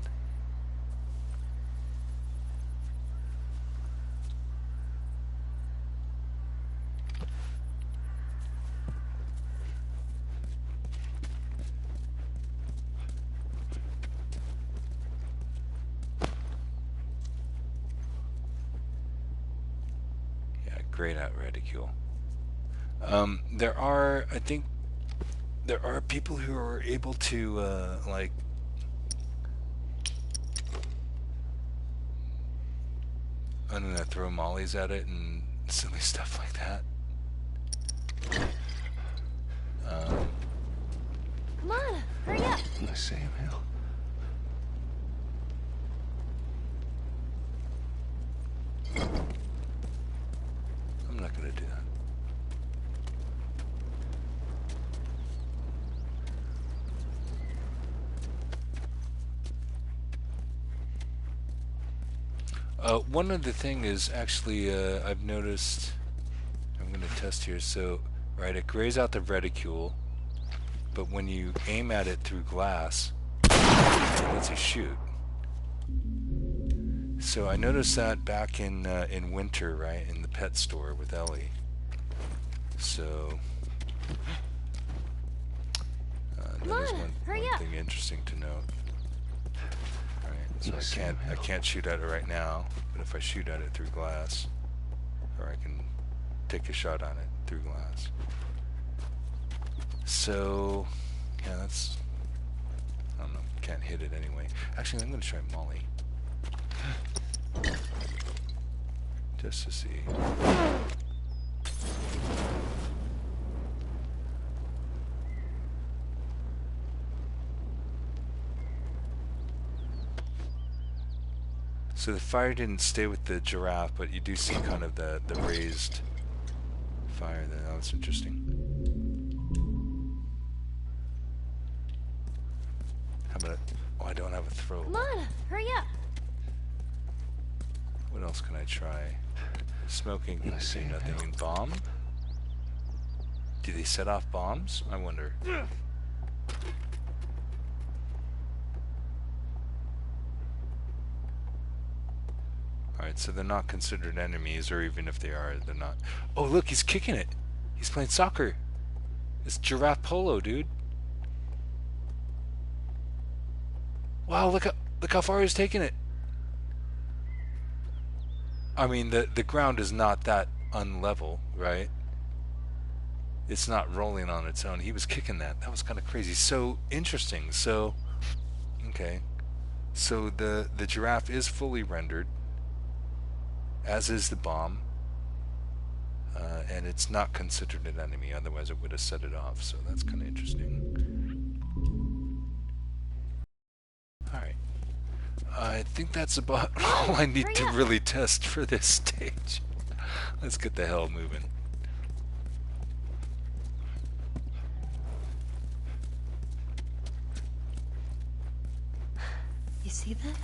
[SPEAKER 1] Yeah, grayed out reticule. There are, I think, there are people who are able to, like, I don't know, throw mollies at it and silly stuff like that.
[SPEAKER 4] Come on, hurry up.
[SPEAKER 2] The same hell.
[SPEAKER 1] I'm not gonna do that. One other thing is actually, I've noticed, I'm going to test here, so, right, it grays out the reticule, but when you aim at it through glass, it lets you shoot. So I noticed that back in winter, right, in the pet store with Ellie. So, that is one thing interesting to note. So I can't shoot at it right now, but if I shoot at it through glass, or I can take a shot on it through glass. So, yeah, that's, I don't know, can't hit it anyway. Actually, I'm going to try Molly. Just to see. So the fire didn't stay with the giraffe, but you do see kind of the raised fire there. Oh, that's interesting. How about it? Oh, I don't have a throw.
[SPEAKER 4] Come on, hurry up.
[SPEAKER 1] What else can I try? Smoking can do nothing. Bomb? Do they set off bombs? I wonder. Alright, so they're not considered enemies, or even if they are, they're not. Oh, look, he's kicking it. He's playing soccer. It's giraffe polo, dude. Wow, look how far he's taking it. I mean, the ground is not that unlevel, right? It's not rolling on its own. He was kicking that. That was kind of crazy. So interesting. So, okay. So the giraffe is fully rendered, as is the bomb, and it's not considered an enemy, otherwise it would have set it off, so that's kind of interesting. Alright. I think that's about all I need to really test for this stage. Let's get the hell moving.
[SPEAKER 4] see this?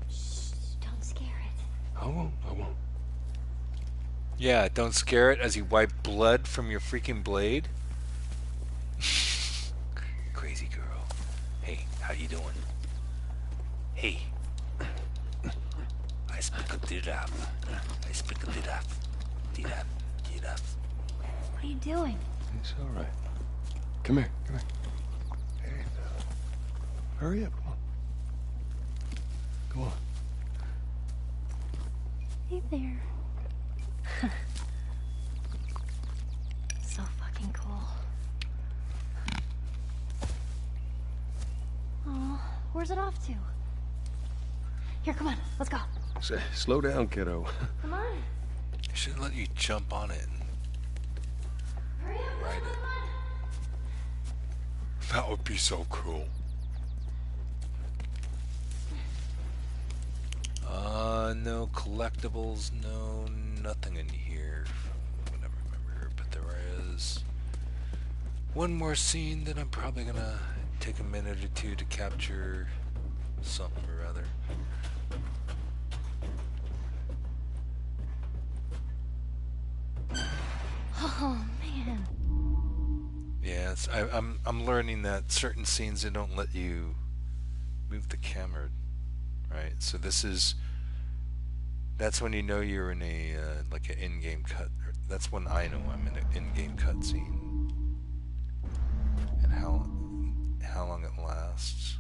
[SPEAKER 4] Shh, don't scare it.
[SPEAKER 2] I won't.
[SPEAKER 1] Yeah, don't scare it as you wipe blood from your freaking blade. Crazy girl. Hey, how you doing? Hey. I speak a giraffe. I speak a giraffe. Giraffe.
[SPEAKER 4] What are you doing?
[SPEAKER 2] It's all right. Come here. Hey, fella. Hurry up. Come on.
[SPEAKER 4] Hey there. So fucking cool. Oh, where's it off to? Here, come on, let's go.
[SPEAKER 2] Say, slow down, kiddo.
[SPEAKER 4] Come on.
[SPEAKER 1] I should let you jump on it and
[SPEAKER 4] Hurry up,
[SPEAKER 1] ride
[SPEAKER 4] come
[SPEAKER 1] it.
[SPEAKER 4] on.
[SPEAKER 1] That would be so cool. No collectibles, no nothing in here. From what I remember, but there is one more scene that I'm probably gonna take a minute or two to capture something or other.
[SPEAKER 4] Oh man.
[SPEAKER 1] Yeah, I'm learning that certain scenes they don't let you move the camera, right? So that's when you know you're in a like an in-game cut. That's when I know I'm in an in-game cut scene, and how long it lasts.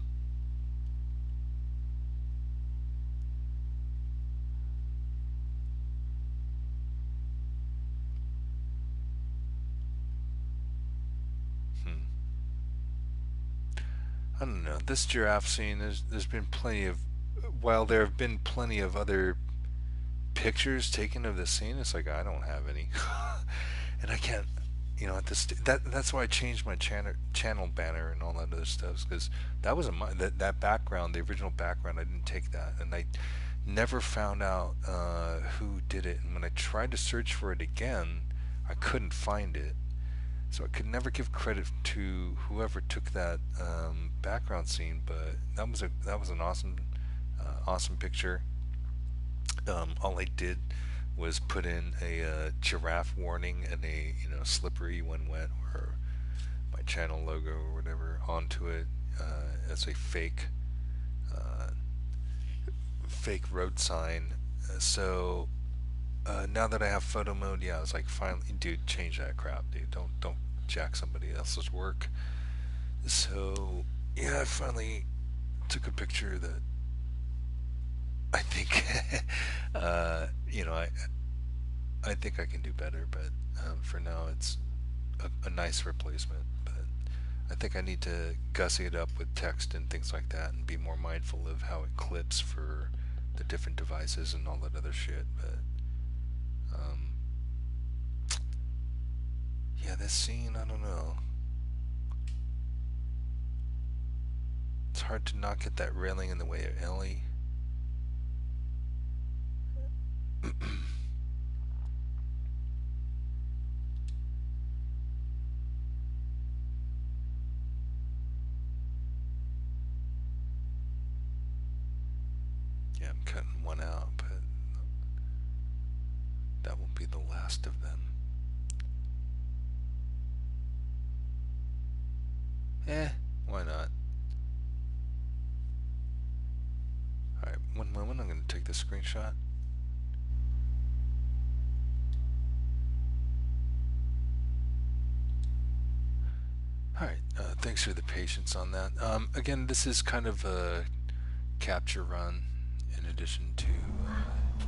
[SPEAKER 1] I don't know. This giraffe scene, there's been plenty of, while there have been plenty of other pictures taken of this scene, it's like I don't have any, and I can't, at this that's why I changed my channel banner and all that other stuff, because that was that background, the original background. I didn't take that, and I never found out who did it. And when I tried to search for it again, I couldn't find it. So I could never give credit to whoever took that background scene, but that was an awesome picture. All I did was put in a giraffe warning and a slippery when wet, or my channel logo or whatever onto it as a fake road sign. So now that I have photo mode, yeah, I was like, finally, dude, change that crap, dude. Don't jack somebody else's work. So yeah, I finally took a picture that I think, I think I can do better, but for now it's a nice replacement. But I think I need to gussy it up with text and things like that, and be more mindful of how it clips for the different devices and all that other shit. But yeah, this scene, I don't know. It's hard to not get that railing in the way of Ellie. Yeah, I'm cutting one out, but that won't be the last of them. Why not? Alright, one moment, I'm going to take the screenshot. Alright, thanks for the patience on that. Again, this is kind of a capture run in addition to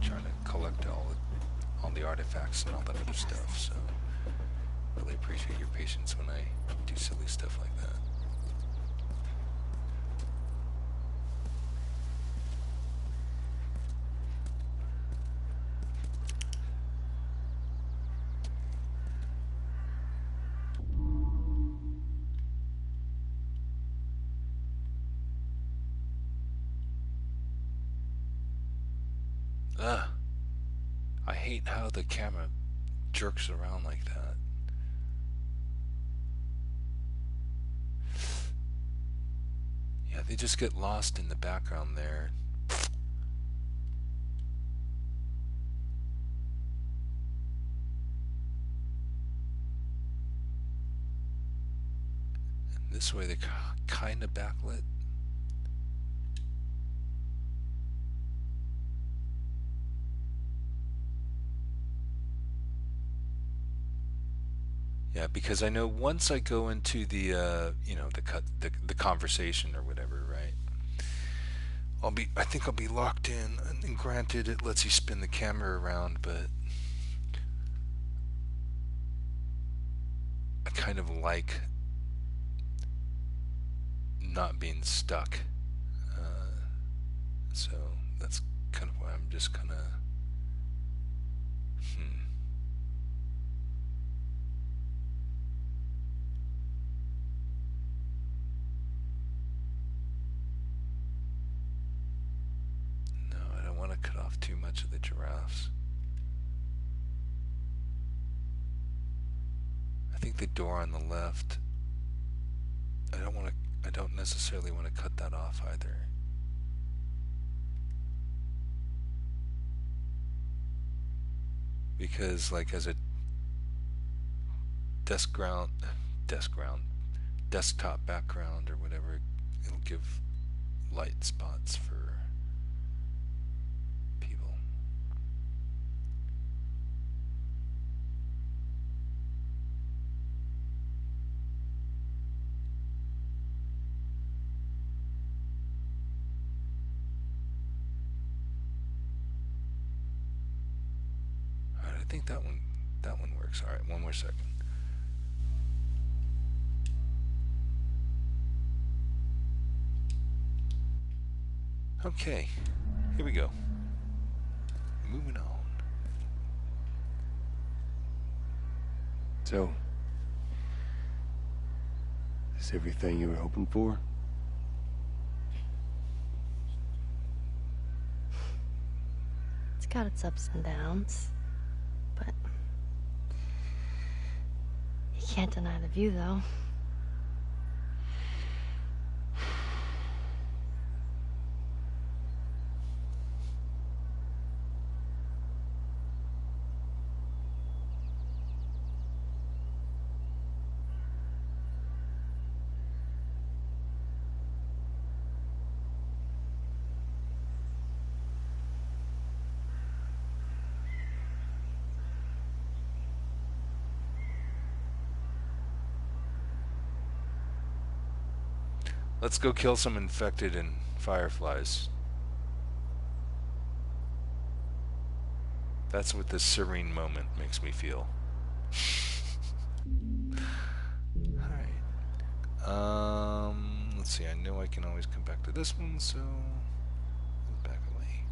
[SPEAKER 1] trying to collect all the artifacts and all that other stuff, so really appreciate your patience when I do silly stuff like that. I hate how the camera jerks around like that. Yeah, they just get lost in the background there. And this way they're kind of backlit. Yeah, because I know once I go into the you know, the conversation or whatever, right? I think I'll be locked in. And granted, it lets you spin the camera around, but I kind of like not being stuck. So that's kind of why I'm just kind of. No, I don't want to cut off too much of the giraffes. I think the door on the left, I don't necessarily want to cut that off either. Because like as a desktop background or whatever, it'll give light spots for people. Alright, I think that one works. Alright, one more second. Okay, here we go. Moving on.
[SPEAKER 2] So, is this everything you were hoping for?
[SPEAKER 4] It's got its ups and downs, but you can't deny the view, though.
[SPEAKER 1] Let's go kill some infected and fireflies. That's what this serene moment makes me feel. Alright. Let's see, I know I can always come back to this one, so back away.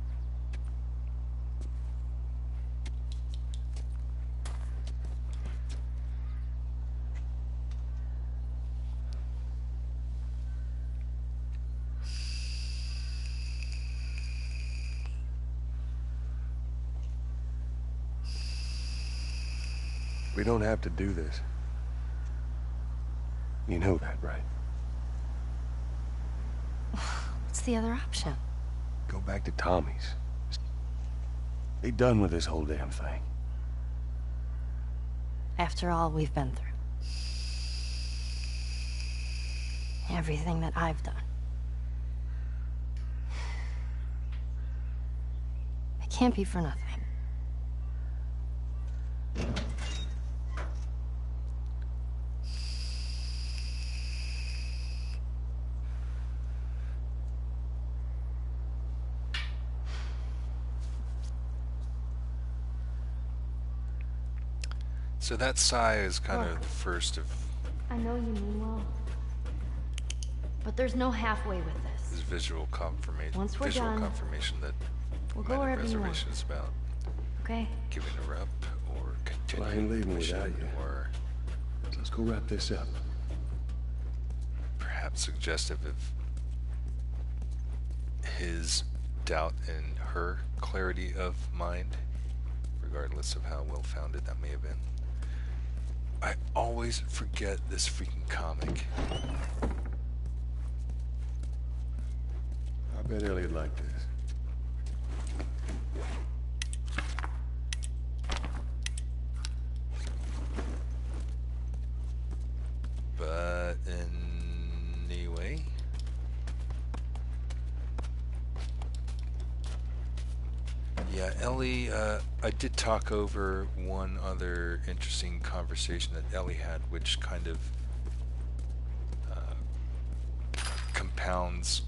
[SPEAKER 2] We don't have to do this. You know that, right?
[SPEAKER 4] What's the other option?
[SPEAKER 2] Go back to Tommy's. Be done with this whole damn thing.
[SPEAKER 4] After all we've been through. Everything that I've done. It can't be for nothing.
[SPEAKER 1] So that sigh is kind of the first of
[SPEAKER 4] I know you mean well. But there's no halfway with this.
[SPEAKER 1] his visual confirmation.
[SPEAKER 4] Once we're
[SPEAKER 1] visual
[SPEAKER 4] done,
[SPEAKER 1] confirmation that
[SPEAKER 4] we'll go
[SPEAKER 1] Minor
[SPEAKER 4] wherever you want.
[SPEAKER 1] Reservation is about
[SPEAKER 4] Okay?
[SPEAKER 1] giving her up or
[SPEAKER 2] Well, I
[SPEAKER 1] continuing
[SPEAKER 2] ain't leaving
[SPEAKER 1] the mission,
[SPEAKER 2] without you.
[SPEAKER 1] or
[SPEAKER 2] So let's go wrap this up.
[SPEAKER 1] perhaps suggestive of his doubt in her clarity of mind regardless of how well founded that may have been. I always forget this freaking comic.
[SPEAKER 2] I bet Elliot liked this.
[SPEAKER 1] But anyway, yeah, Ellie, I did talk over one other interesting conversation that Ellie had, which kind of compounds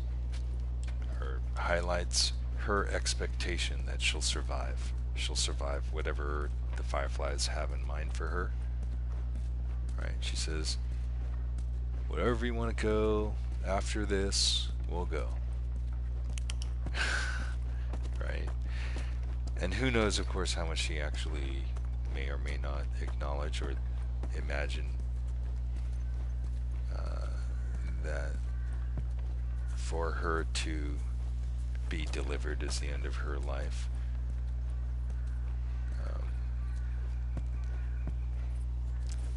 [SPEAKER 1] or highlights her expectation that she'll survive. She'll survive whatever the Fireflies have in mind for her. Right? She says, wherever you want to go after this, we'll go. Right? And who knows, of course, how much she actually may or may not acknowledge or imagine that for her to be delivered is the end of her life.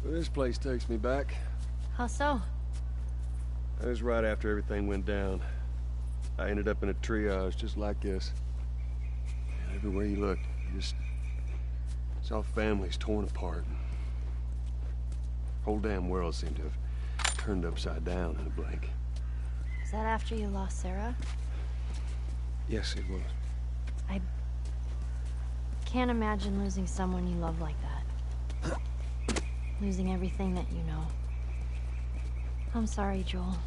[SPEAKER 2] Well, this place takes me back.
[SPEAKER 4] How so?
[SPEAKER 2] That was right after everything went down. I ended up in a triage just like this. And everywhere you looked, you just saw families torn apart. Whole damn world seemed to have turned upside down in a blink.
[SPEAKER 4] Is that after you lost Sarah?
[SPEAKER 2] Yes, it was.
[SPEAKER 4] I can't imagine losing someone you love like that. Losing everything that you know. I'm sorry, Joel.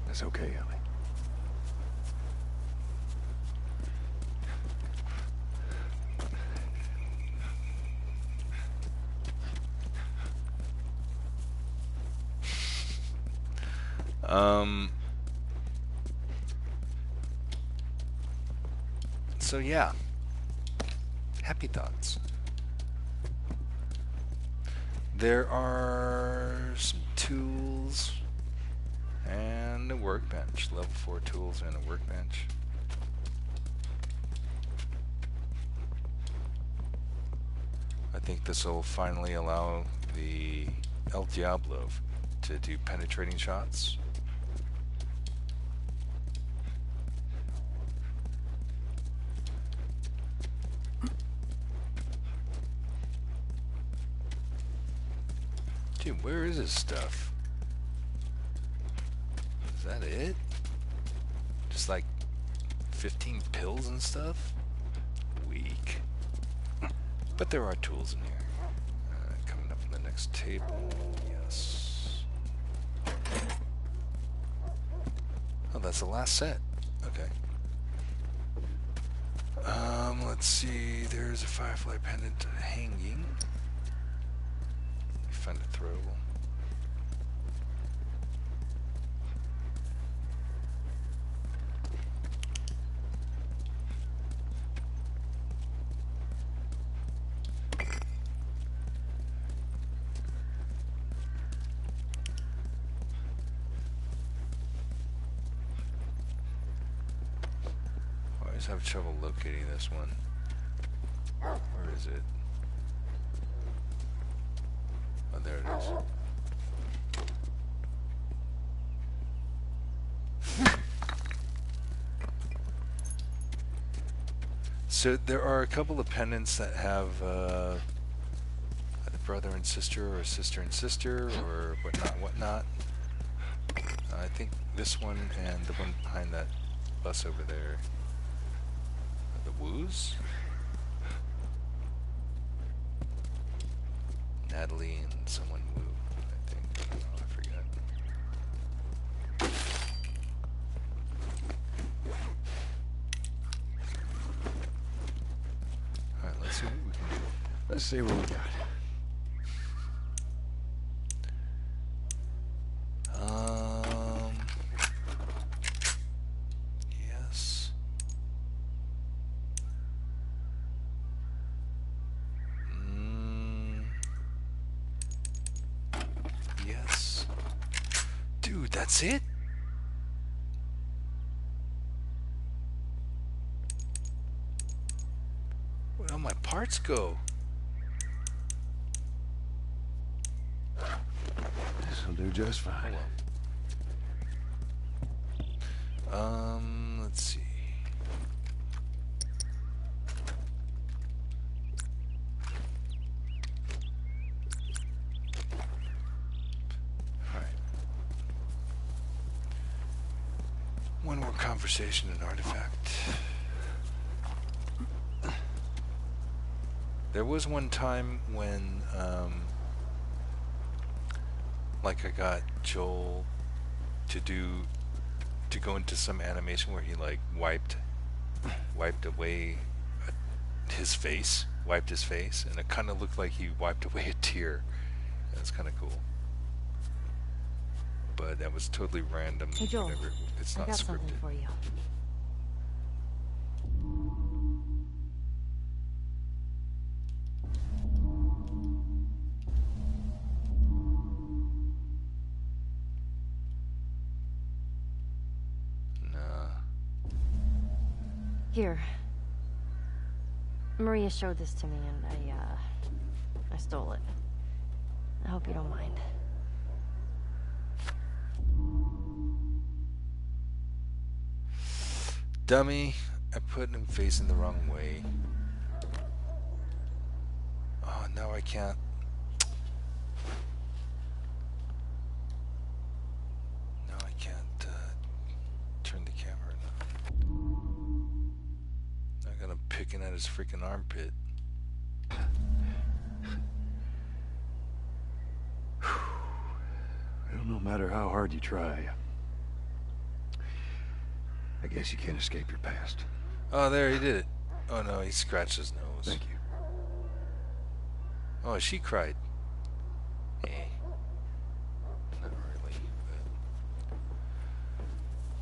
[SPEAKER 2] That's okay, Ellie.
[SPEAKER 1] So yeah, happy thoughts. There are some tools and a workbench, level 4 tools and a workbench. I think this will finally allow the El Diablo to do penetrating shots. Dude, where is this stuff? Is that it? Just like 15 pills and stuff? Weak. But there are tools in here. Coming up on the next table. Yes. Oh, that's the last set. Okay. Let's see. There's a Firefly pendant hanging. Find a throwable. I always have trouble locating this one. Where is it? Oh, there it is. So there are a couple of pendants that have either brother and sister or sister and sister or whatnot. I think this one and the one behind that bus over there are the Woos. Natalie and someone Woo, I think. Oh, I forget. Alright, let's see what we can do.
[SPEAKER 2] Let's see what we got.
[SPEAKER 1] Yes. Yes. Dude, that's it? parts go?
[SPEAKER 2] This'll do just fine.
[SPEAKER 1] Let's see. Alright. One more conversation and artifact. There was one time when, like I got Joel to go into some animation where he like wiped away his face, and it kind of looked like he wiped away a tear. That's kind of cool, but that was totally random.
[SPEAKER 4] Hey Joel,
[SPEAKER 1] whatever. It's
[SPEAKER 4] I
[SPEAKER 1] not
[SPEAKER 4] got
[SPEAKER 1] scripted.
[SPEAKER 4] something for you.
[SPEAKER 1] Nah.
[SPEAKER 4] Here. Maria showed this to me and I stole it. I hope you don't mind.
[SPEAKER 1] Dummy, I put him facing the wrong way. Oh, now I can't. Now I can't turn the camera on. I got him picking at his freaking armpit.
[SPEAKER 2] Well, no matter how hard you try, I guess you can't escape your past.
[SPEAKER 1] Oh, there, he did it. Oh no, he scratched his nose.
[SPEAKER 2] Thank you.
[SPEAKER 1] Oh, she cried. Eh. Not really,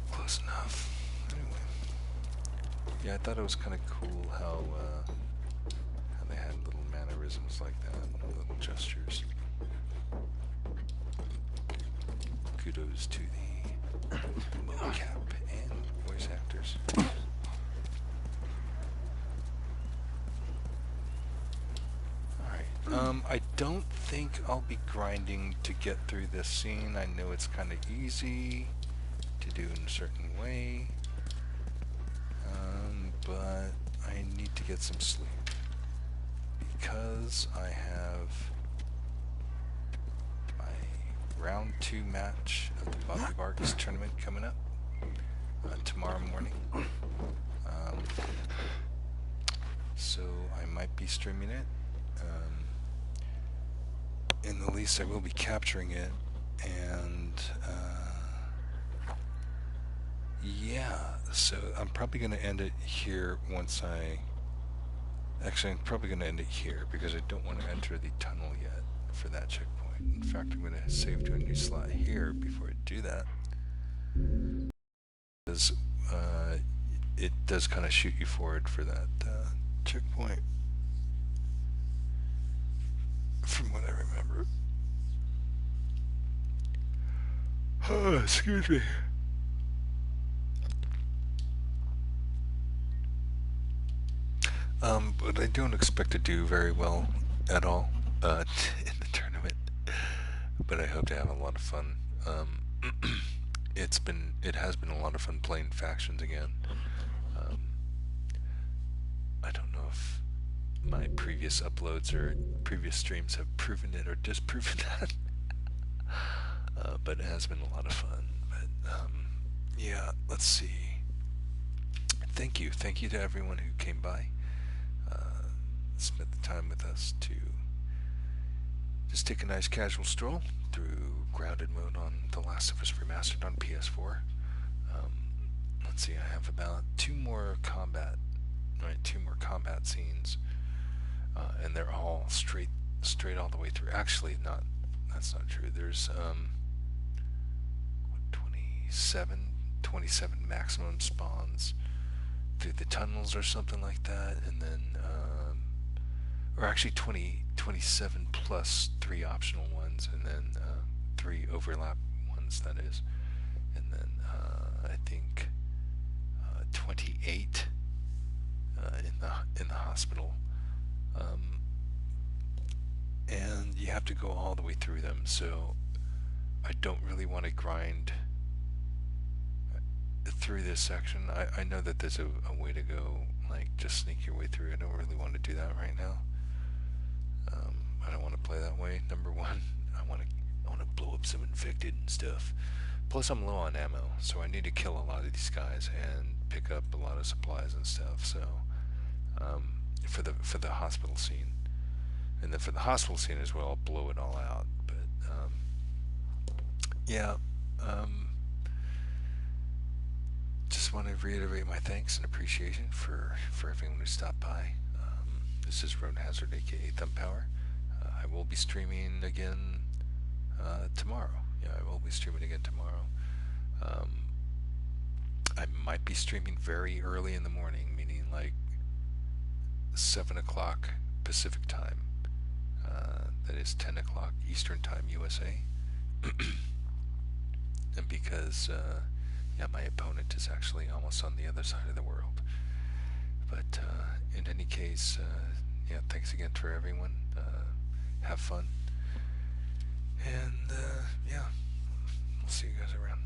[SPEAKER 1] but close enough. Anyway. Yeah, I thought it was kind of cool how they had little mannerisms like that, little gestures. Kudos to the mocap and voice actors. I don't think I'll be grinding to get through this scene. I know it's kind of easy to do in a certain way, but I need to get some sleep because I have my round 2 match of the Bobby Barks tournament coming up tomorrow morning. So I might be streaming it. In the least, I will be capturing it, and yeah, so I'm probably going to end it here once actually I'm probably going to end it here because I don't want to enter the tunnel yet for that checkpoint. In fact, I'm going to save to a new slot here before I do that, because it does kind of shoot you forward for that checkpoint. From what I remember. Oh, excuse me. But I don't expect to do very well at all in the tournament. But I hope to have a lot of fun. It has been a lot of fun playing factions again. I don't know if my previous uploads or previous streams have proven it or disproven that. But it has been a lot of fun. But yeah, let's see. Thank you to everyone who came by, spent the time with us to just take a nice casual stroll through Grounded mode on The Last of Us Remastered on PS4. Let's see, I have about 2 more combat scenes. And they're all straight all the way through. Actually, that's not true. There's 27 maximum spawns through the tunnels or something like that, and then or actually 27 plus 3 optional ones, and then 3 overlap ones, that is, and then I think 28 in the hospital. And you have to go all the way through them, so I don't really want to grind through this section. I know that there's a way to go, like just sneak your way through. I don't really want to do that right now. I don't want to play that way. Number one, I want to blow up some infected and stuff. Plus, I'm low on ammo, so I need to kill a lot of these guys and pick up a lot of supplies and stuff. So, for the hospital scene, and then for the hospital scene as well, I'll blow it all out. But yeah, just want to reiterate my thanks and appreciation for everyone who stopped by. This is Road Hazard, aka Thumb Power. I will be streaming again tomorrow. Yeah, I will be streaming again tomorrow. I might be streaming very early in the morning, meaning like 7 o'clock Pacific time. That is 10 o'clock Eastern time, USA. And because, yeah, my opponent is actually almost on the other side of the world. But in any case, yeah, thanks again for everyone. Have fun. And, yeah, we'll see you guys around.